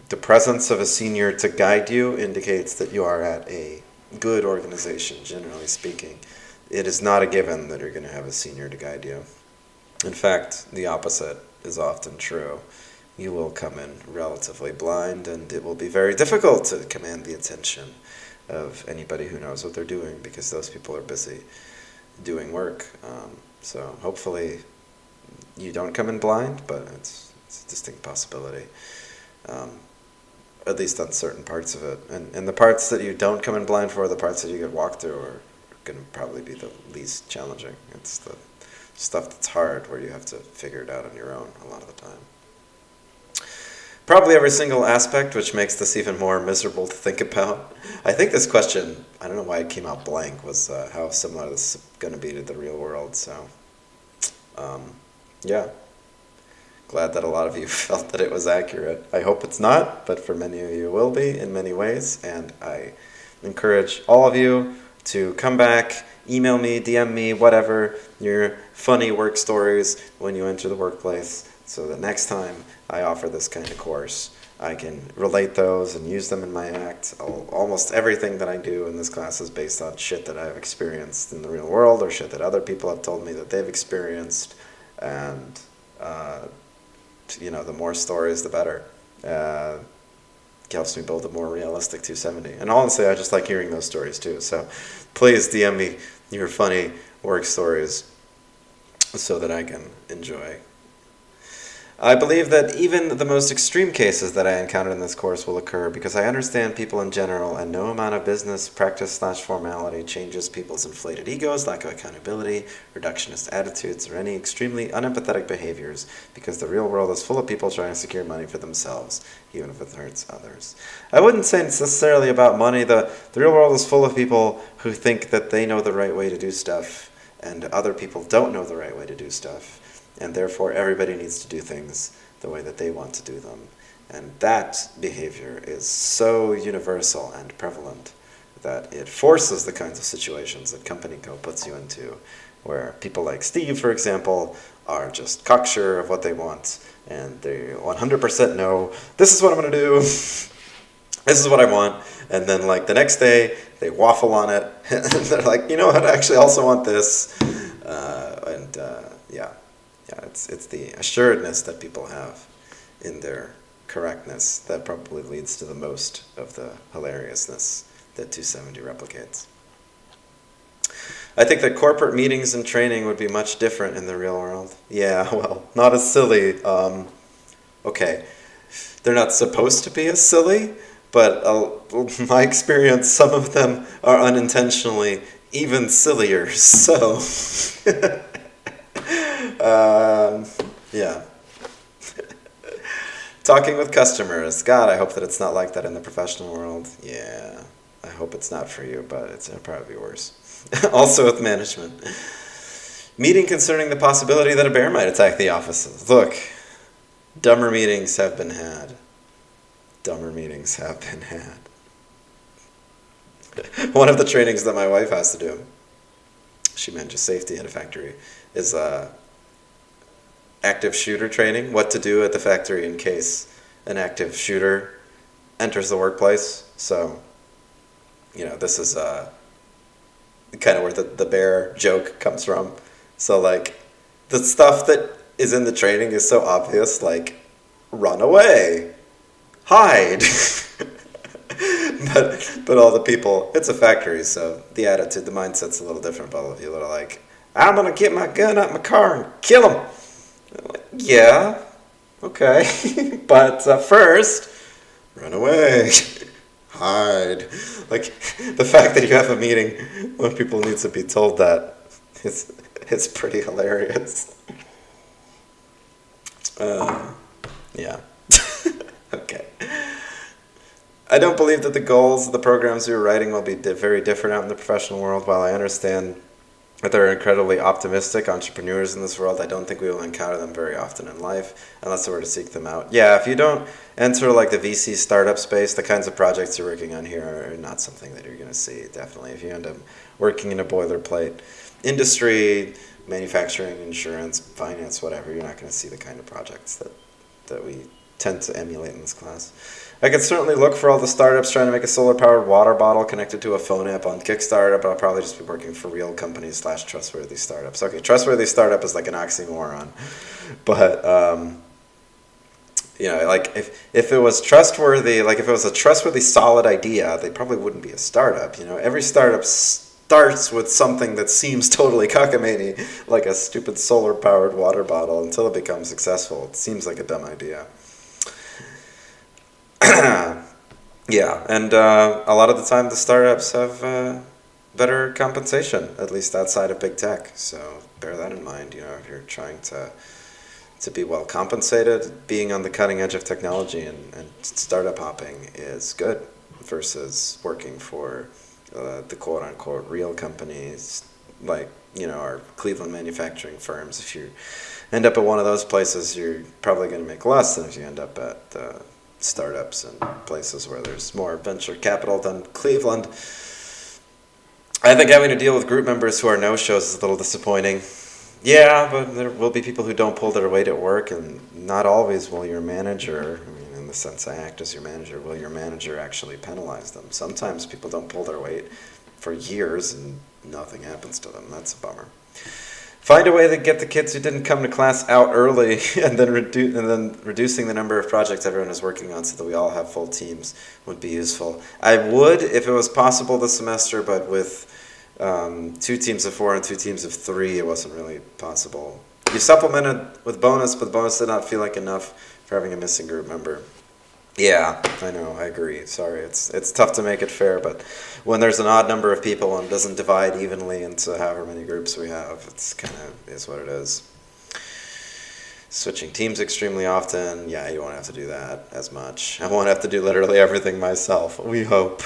the presence of a senior to guide you indicates that you are at a good organization, generally speaking. It is not a given that you're going to have a senior to guide you. In fact, the opposite is often true. You will come in relatively blind, and it will be very difficult to command the attention of anybody who knows what they're doing because those people are busy doing work. So hopefully you don't come in blind, but it's a distinct possibility, at least on certain parts of it. And the parts that you don't come in blind for, the parts that you get walked through are going to probably be the least challenging. It's the stuff that's hard where you have to figure it out on your own a lot of the time. Probably every single aspect, which makes this even more miserable to think about. I think this question, I don't know why it came out blank, was how similar this is going to be to the real world. So, yeah. Glad that a lot of you felt that it was accurate. I hope it's not, but for many of you it will be in many ways. And I encourage all of you to come back, email me, DM me, whatever, your funny work stories when you enter the workplace, so that next time I offer this kind of course, I can relate those and use them in my act. Almost everything that I do in this class is based on shit that I've experienced in the real world or shit that other people have told me that they've experienced. And, the more stories, the better. It helps me build a more realistic 270. And honestly, I just like hearing those stories too. So please DM me your funny work stories so that I can enjoy. I believe that even the most extreme cases that I encountered in this course will occur because I understand people in general, and no amount of business practice/formality changes people's inflated egos, lack of accountability, reductionist attitudes, or any extremely unempathetic behaviors, because the real world is full of people trying to secure money for themselves, even if it hurts others. I wouldn't say it's necessarily about money. The real world is full of people who think that they know the right way to do stuff, and other people don't know the right way to do stuff. And therefore, everybody needs to do things the way that they want to do them. And that behavior is so universal and prevalent that it forces the kinds of situations that company code puts you into, where people like Steve, for example, are just cocksure of what they want, and they 100% know, this is what I'm going to do, this is what I want, and then like the next day, they waffle on it, and they're like, you know what, I actually also want this, it's the assuredness that people have in their correctness that probably leads to the most of the hilariousness that 270 replicates. I think that corporate meetings and training would be much different in the real world. Yeah, well, not as silly. Okay, they're not supposed to be as silly, but my experience, some of them are unintentionally even sillier. So, yeah. Talking with customers. God, I hope that it's not like that in the professional world. Yeah, I hope it's not for you, but it'll probably be worse. Also with management. Meeting concerning the possibility that a bear might attack the offices. Look, dumber meetings have been had. Dumber meetings have been had. One of the trainings that my wife has to do, she manages safety at a factory, is active shooter training, what to do at the factory in case an active shooter enters the workplace. So, this is kind of where the bear joke comes from. So, like, the stuff that is in the training is so obvious, like, run away, hide. but all the people, it's a factory, so the attitude, the mindset's a little different. But all of you that are like, I'm going to get my gun out my car and kill him. Like, yeah, okay, but first, run away, hide. Like, the fact that you have a meeting when people need to be told that is pretty hilarious. Yeah, okay. I don't believe that the goals of the programs we were writing will be very different out in the professional world. While I understand that there are incredibly optimistic entrepreneurs in this world, I don't think we will encounter them very often in life unless we were to seek them out. Yeah, if you don't enter like the VC startup space, the kinds of projects you're working on here are not something that you're going to see, definitely. If you end up working in a boilerplate industry, manufacturing, insurance, finance, whatever, you're not going to see the kind of projects that we tend to emulate in this class. I could certainly look for all the startups trying to make a solar-powered water bottle connected to a phone app on Kickstarter, but I'll probably just be working for real companies / trustworthy startups. Okay, trustworthy startup is like an oxymoron. But, like if it was trustworthy, like if it was a trustworthy, solid idea, they probably wouldn't be a startup. Every startup starts with something that seems totally cockamamie, like a stupid solar-powered water bottle, until it becomes successful. It seems like a dumb idea. Yeah, and a lot of the time the startups have better compensation, at least outside of big tech. So bear that in mind. If you're trying to be well compensated, being on the cutting edge of technology and startup hopping is good versus working for the quote unquote real companies like our Cleveland manufacturing firms. If you end up at one of those places, you're probably going to make less than if you end up at startups and places where there's more venture capital than Cleveland. I think having to deal with group members who are no-shows is a little disappointing. Yeah, but there will be people who don't pull their weight at work, and not always will your manager, in the sense I act as your manager, will your manager actually penalize them. Sometimes people don't pull their weight for years and nothing happens to them. That's a bummer. Find a way to get the kids who didn't come to class out early, and then reducing the number of projects everyone is working on so that we all have full teams would be useful. I would if it was possible this semester, but with 2 teams of 4 and 2 teams of 3, it wasn't really possible. You supplemented with bonus, but the bonus did not feel like enough for having a missing group member. Yeah, I know, I agree. Sorry, it's tough to make it fair, but when there's an odd number of people and it doesn't divide evenly into however many groups we have, it's kind of is what it is. Switching teams extremely often, yeah, you won't have to do that as much. I won't have to do literally everything myself, we hope.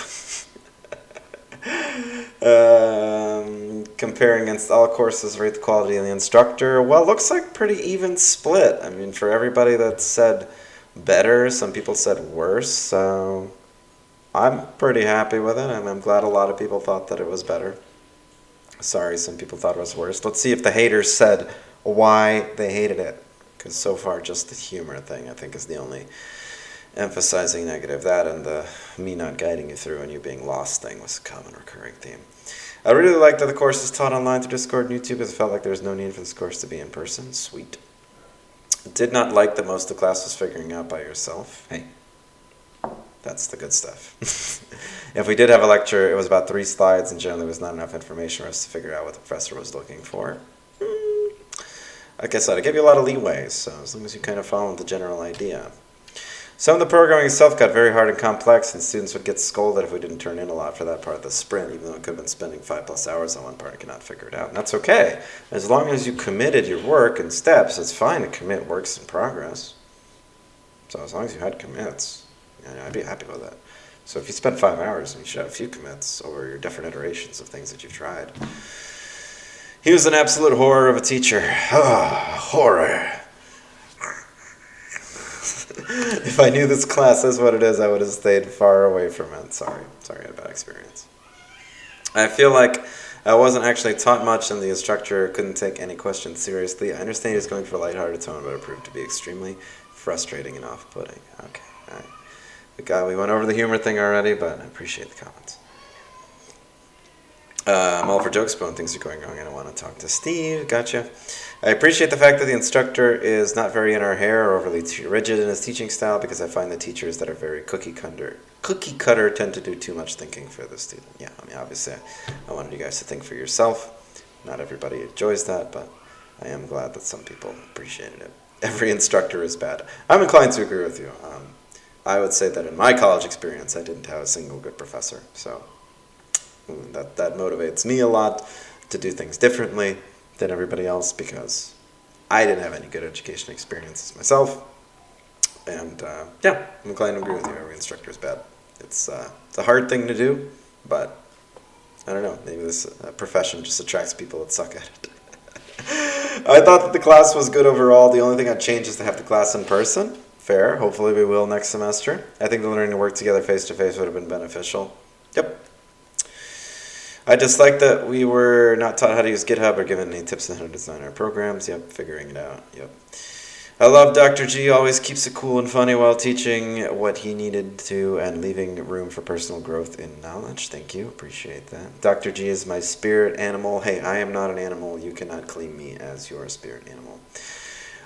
Comparing against all courses, rate the quality of the instructor. Well, it looks like pretty even split. I mean, for everybody that said better, some people said worse, so I'm pretty happy with it. I'm glad a lot of people thought that it was better. Sorry, some people thought it was worse. Let's see if the haters said why they hated it. Because so far, just the humor thing, I think, is the only emphasizing negative. That and the me not guiding you through and you being lost thing was a common recurring theme. I really liked that the course is taught online through Discord and YouTube, as it felt like there was no need for this course to be in person. Sweet. Did not like that most of the class was figuring out by yourself. Hey, that's the good stuff. If we did have a lecture, it was about 3 slides, and generally there was not enough information for us to figure out what the professor was looking for. Like I said, I gave you a lot of leeway, so as long as you kind of followed the general idea. Some of the programming itself got very hard and complex, and students would get scolded if we didn't turn in a lot for that part of the sprint, even though it could have been spending 5+ hours on one part and could not figure it out. And that's okay. As long as you committed your work and steps, it's fine to commit works in progress. So as long as you had commits, I'd be happy with that. So if you spent 5 hours, you should have a few commits over your different iterations of things that you've tried. He was an absolute horror of a teacher. Horror. If I knew this class is what it is, I would have stayed far away from it. Sorry, I had a bad experience. I feel like I wasn't actually taught much, and the instructor couldn't take any questions seriously. I understand he was going for a lighthearted tone, but it proved to be extremely frustrating and off-putting. Okay, all right. We went over the humor thing already, but I appreciate the comments. I'm all for jokes, but when things are going wrong, I don't want to talk to Steve. Gotcha. I appreciate the fact that the instructor is not very in our hair or overly rigid in his teaching style, because I find the teachers that are very cookie cutter tend to do too much thinking for the student. Yeah, I mean, obviously, I wanted you guys to think for yourself. Not everybody enjoys that, but I am glad that some people appreciated it. Every instructor is bad. I'm inclined to agree with you. I would say that in my college experience, I didn't have a single good professor, so that motivates me a lot to do things differently than everybody else, because I didn't have any good education experiences myself. And yeah, I'm inclined to agree with you. Every instructor is bad. It's a hard thing to do, but I don't know, maybe this profession just attracts people that suck at it. I thought that the class was good overall. The only thing I'd change is to have the class in person. Fair. Hopefully we will next semester. I think the learning to work together face-to-face would have been beneficial. Yep. I just like that we were not taught how to use GitHub or given any tips on how to design our programs. Yep, figuring it out. Yep. I love Dr. G. Always keeps it cool and funny while teaching what he needed to and leaving room for personal growth in knowledge. Thank you. Appreciate that. Dr. G is my spirit animal. Hey, I am not an animal. You cannot claim me as your spirit animal.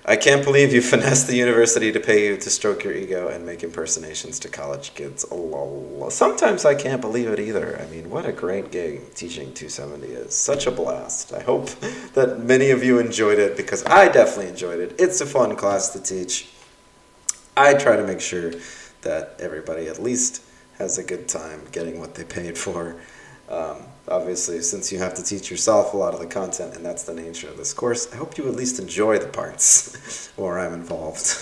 I can't believe you finessed the university to pay you to stroke your ego and make impersonations to college kids. Lol. Sometimes I can't believe it either. I mean, what a great gig teaching 270 is. Such a blast. I hope that many of you enjoyed it, because I definitely enjoyed it. It's a fun class to teach. I try to make sure that everybody at least has a good time getting what they paid for. Obviously, since you have to teach yourself a lot of the content, and that's the nature of this course, I hope you at least enjoy the parts where I'm involved.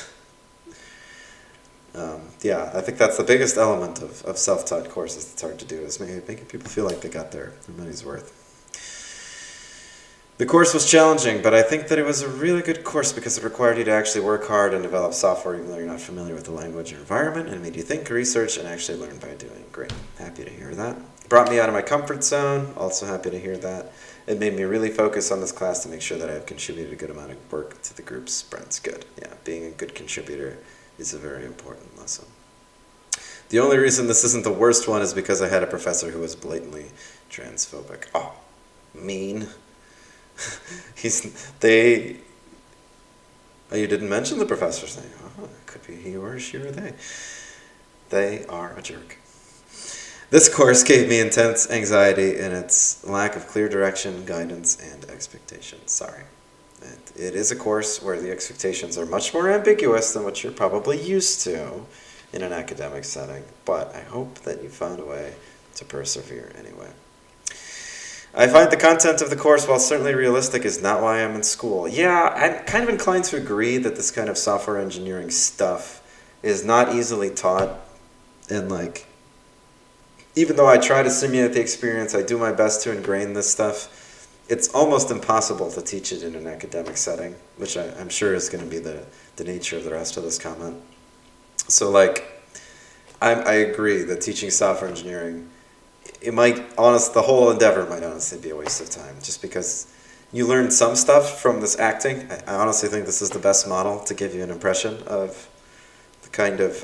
Yeah, I think that's the biggest element of self-taught courses that's hard to do, is making people feel like they got their money's worth. The course was challenging, but I think that it was a really good course because it required you to actually work hard and develop software even though you're not familiar with the language or environment, and made you think, research, and actually learn by doing. Great. Happy to hear that. Brought me out of my comfort zone. Also happy to hear that. It made me really focus on this class to make sure that I have contributed a good amount of work to the group's sprints. Good. Yeah, being a good contributor is a very important lesson. The only reason this isn't the worst one is because I had a professor who was blatantly transphobic. Oh, mean. You didn't mention the professor's name. Oh, it could be he or she or they. They are a jerk. This course gave me intense anxiety in its lack of clear direction, guidance, and expectations. Sorry. It is a course where the expectations are much more ambiguous than what you're probably used to in an academic setting, but I hope that you found a way to persevere anyway. I find the content of the course, while certainly realistic, is not why I'm in school. Yeah, I'm kind of inclined to agree that this kind of software engineering stuff is not easily taught, and even though I try to simulate the experience, I do my best to ingrain this stuff, it's almost impossible to teach it in an academic setting, which I'm sure is going to be the nature of the rest of this comment. So, I agree that teaching software engineering, the whole endeavor might honestly be a waste of time, just because you learn some stuff from this acting. I honestly think this is the best model to give you an impression of the kind of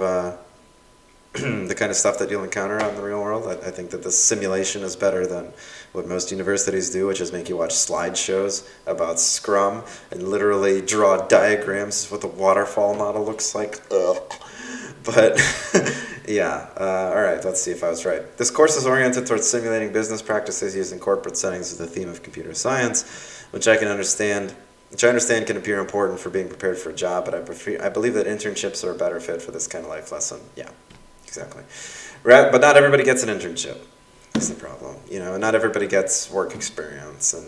the kind of stuff that you'll encounter out in the real world. I think that this simulation is better than what most universities do, which is make you watch slideshows about Scrum and literally draw diagrams of what the waterfall model looks like. Ugh. But yeah, all right, let's see if I was right. This course is oriented towards simulating business practices used in corporate settings with the theme of computer science, which I understand can appear important for being prepared for a job, but I believe that internships are a better fit for this kind of life lesson. Yeah, exactly. But not everybody gets an internship. That's the problem. Not everybody gets work experience, and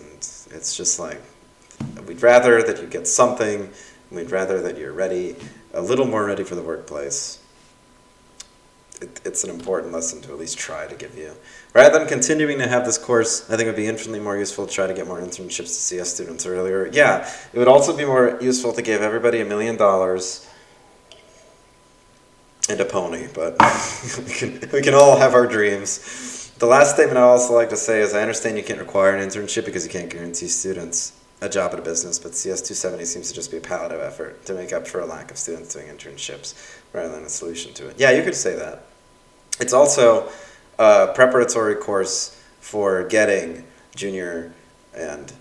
it's just like, we'd rather that you get something. We'd rather that you're ready, a little more ready for the workplace. It's an important lesson to at least try to give you. Rather than continuing to have this course, I think it would be infinitely more useful to try to get more internships to CS students earlier. Yeah, it would also be more useful to give everybody $1 million and a pony, but we can all have our dreams. The last statement I'd also like to say is I understand you can't require an internship because you can't guarantee students a job at a business, but CS 270 seems to just be a palliative effort to make up for a lack of students doing internships rather than a solution to it. Yeah, you could say that. It's also a preparatory course for getting junior and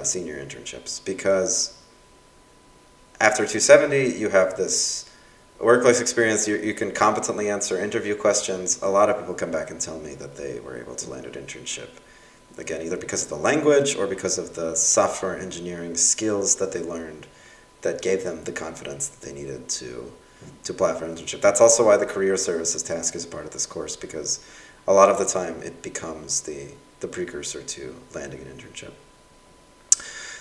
senior internships, because after 270 you have this workplace experience. You can competently answer interview questions. A lot of people come back and tell me that they were able to land an internship, again, either because of the language or because of the software engineering skills that they learned that gave them the confidence that they needed to apply for an internship. That's also why the career services task is part of this course, because a lot of the time it becomes the precursor to landing an internship.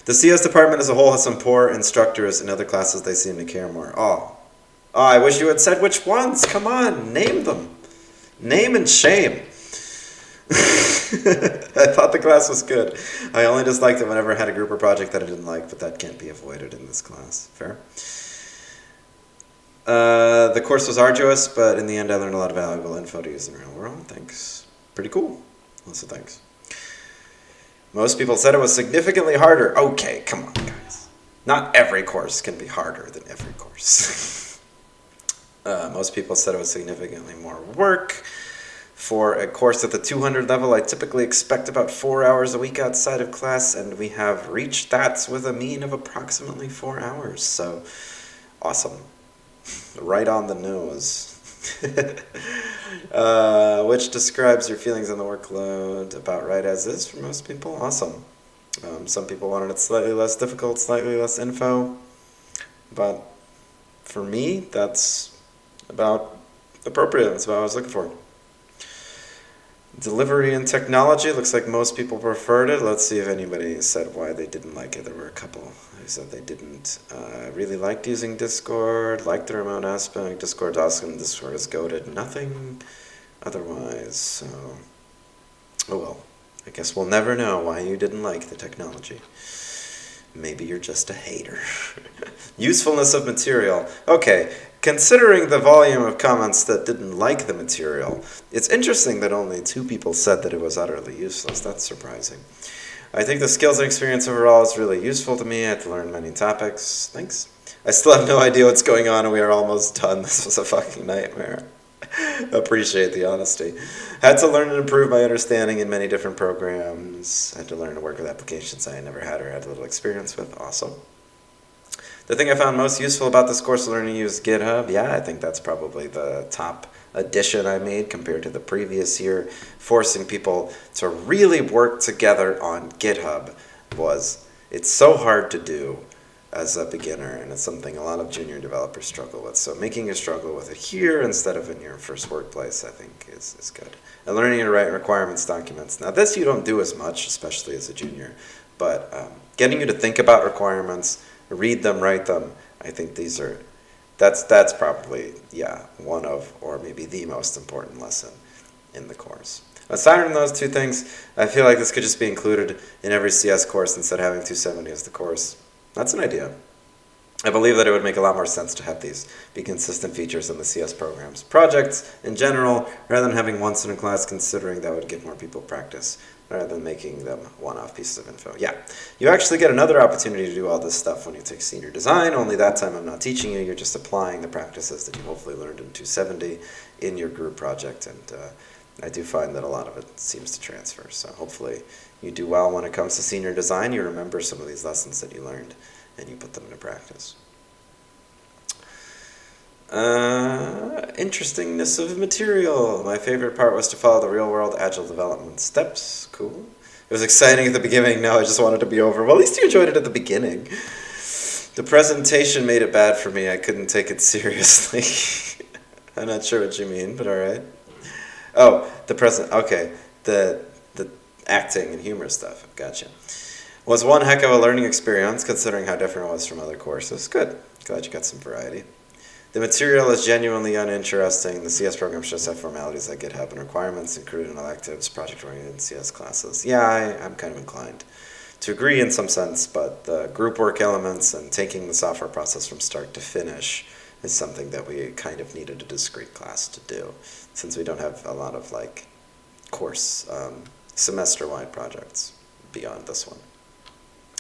The CS department as a whole has some poor instructors. In other classes, they seem to care more. Oh, I wish you had said which ones. Come on, name them. Name and shame. I thought the class was good. I only disliked it whenever I had a group or project that I didn't like, but that can't be avoided in this class. Fair? The course was arduous, but in the end I learned a lot of valuable info to use in the real world. Thanks. Pretty cool. Lots of thanks. Most people said it was significantly harder. Okay, come on, guys. Not every course can be harder than every course. Most people said it was significantly more work. For a course at the 200 level, I typically expect about 4 hours a week outside of class, and we have reached that with a mean of approximately 4 hours. So, awesome. Right on the nose. Which describes your feelings on the workload about right as is for most people. Awesome. Some people wanted it slightly less difficult, slightly less info. But for me, that's about appropriate. That's what I was looking for. Delivery and technology, looks like most people preferred it. Let's see if anybody said why they didn't like it. There were a couple who said they didn't really liked using Discord, liked the remote aspect. Discord is awesome, Discord is goated. Nothing otherwise, so oh well. I guess we'll never know why you didn't like the technology. Maybe you're just a hater. Usefulness of material. Okay, considering the volume of comments that didn't like the material, it's interesting that only 2 people said that it was utterly useless. That's surprising. I think the skills and experience overall is really useful to me. I had to learn many topics. Thanks. I still have no idea what's going on, and we are almost done. This was a fucking nightmare. Appreciate the honesty. Had to learn and improve my understanding in many different programs. Had to learn to work with applications I never had or had little experience with. Awesome. The thing I found most useful about this course is learning to use GitHub. Yeah, I think that's probably the top addition I made compared to the previous year. Forcing people to really work together on GitHub it's so hard to do as a beginner, and it's something a lot of junior developers struggle with. So making you struggle with it here instead of in your first workplace, I think is good. And learning to write requirements documents. Now this you don't do as much, especially as a junior, but getting you to think about requirements, read them, write them, I think that's probably, yeah, one of, or maybe the most important lesson in the course. Aside from those 2 things, I feel like this could just be included in every CS course instead of having 270 as the course. That's an idea. I believe that it would make a lot more sense to have these be consistent features in the CS programs. Projects, in general, rather than having one student class, considering that would give more people practice, rather than making them one-off pieces of info. Yeah, you actually get another opportunity to do all this stuff when you take senior design, only that time I'm not teaching you, you're just applying the practices that you hopefully learned in 270 in your group project, and I do find that a lot of it seems to transfer, so hopefully you do well when it comes to senior design, you remember some of these lessons that you learned, and you put them into practice. Interestingness of material. My favorite part was to follow the real-world agile development steps. Cool. It was exciting at the beginning. Now I just wanted to be over. Well, at least you enjoyed it at the beginning. The presentation made it bad for me. I couldn't take it seriously. I'm not sure what you mean, but all right. Oh, okay. The acting and humor stuff. Gotcha. Was one heck of a learning experience, considering how different it was from other courses. Good. Glad you got some variety. The material is genuinely uninteresting. The CS programs just have formalities like GitHub and requirements included in electives, project-oriented CS classes. Yeah, I'm kind of inclined to agree in some sense, but the group work elements and taking the software process from start to finish is something that we kind of needed a discrete class to do, since we don't have a lot of like course semester-wide projects beyond this one.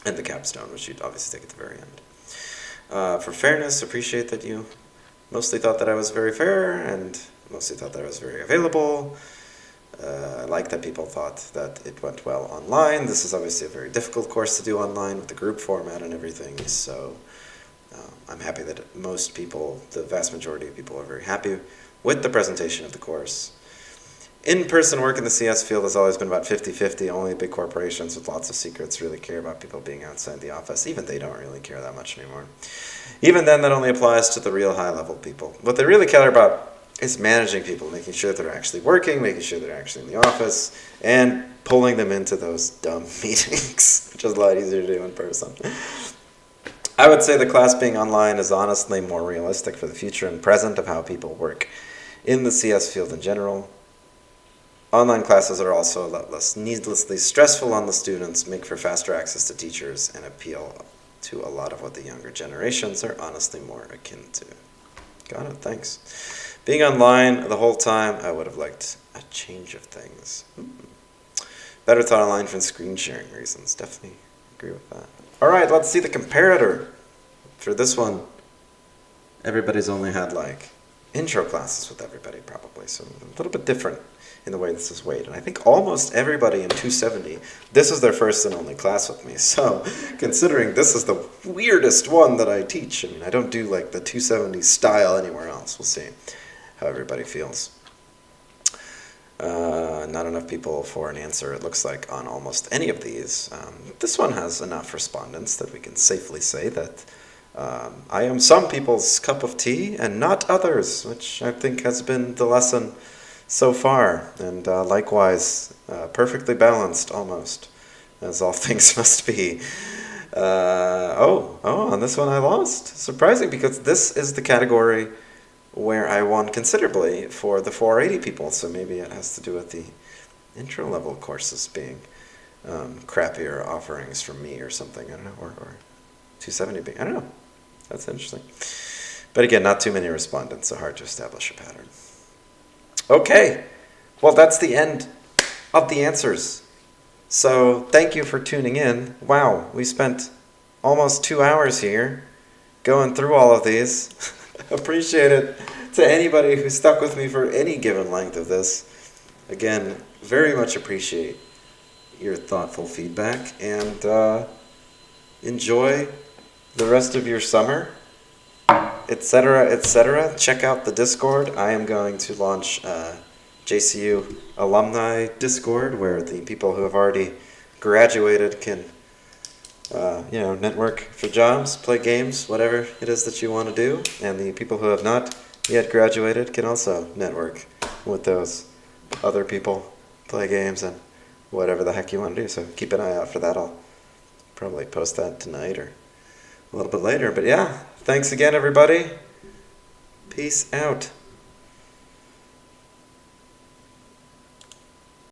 And the capstone, which you'd obviously take at the very end. For fairness, appreciate that you mostly thought that I was very fair, and mostly thought that I was very available. I like that people thought that it went well online. This is obviously a very difficult course to do online with the group format and everything, so I'm happy that most people, the vast majority of people, are very happy with the presentation of the course. In-person work in the CS field has always been about 50-50. Only big corporations with lots of secrets really care about people being outside the office. Even they don't really care that much anymore. Even then, that only applies to the real high-level people. What they really care about is managing people, making sure they're actually working, making sure they're actually in the office, and pulling them into those dumb meetings, which is a lot easier to do in person. I would say the class being online is honestly more realistic for the future and present of how people work in the CS field in general. Online classes are also a lot less needlessly stressful on the students, make for faster access to teachers, and appeal to a lot of what the younger generations are honestly more akin to. Got it, thanks. Being online the whole time, I would have liked a change of things. Better taught online for screen sharing reasons. Definitely agree with that. All right, let's see the comparator. For this one, everybody's only had like intro classes with everybody probably, so a little bit different in the way this is weighed. And I think almost everybody in 270, this is their first and only class with me. So considering this is the weirdest one that I teach, I mean, I don't do like the 270 style anywhere else. We'll see how everybody feels. Not enough people for an answer, it looks like, on almost any of these. This one has enough respondents that we can safely say that I am some people's cup of tea and not others, which I think has been the lesson so far, and likewise, perfectly balanced almost, as all things must be. On this one I lost. Surprising, because this is the category where I won considerably for the 480 people, so maybe it has to do with the intro level courses being crappier offerings from me or something, I don't know, or 270 being, I don't know. That's interesting. But again, not too many respondents, so hard to establish a pattern. Okay, well, that's the end of the answers. So thank you for tuning in. Wow, we spent almost 2 hours here going through all of these. Appreciate it to anybody who stuck with me for any given length of this. Again, very much appreciate your thoughtful feedback, and enjoy the rest of your summer, etc., etc. Check out the Discord. I am going to launch JCU alumni Discord, where the people who have already graduated can network for jobs, play games, whatever it is that you want to do. And the people who have not yet graduated can also network with those other people, play games, and whatever the heck you want to do. So keep an eye out for that. I'll probably post that tonight or a little bit later. But yeah, thanks again, everybody. Peace out.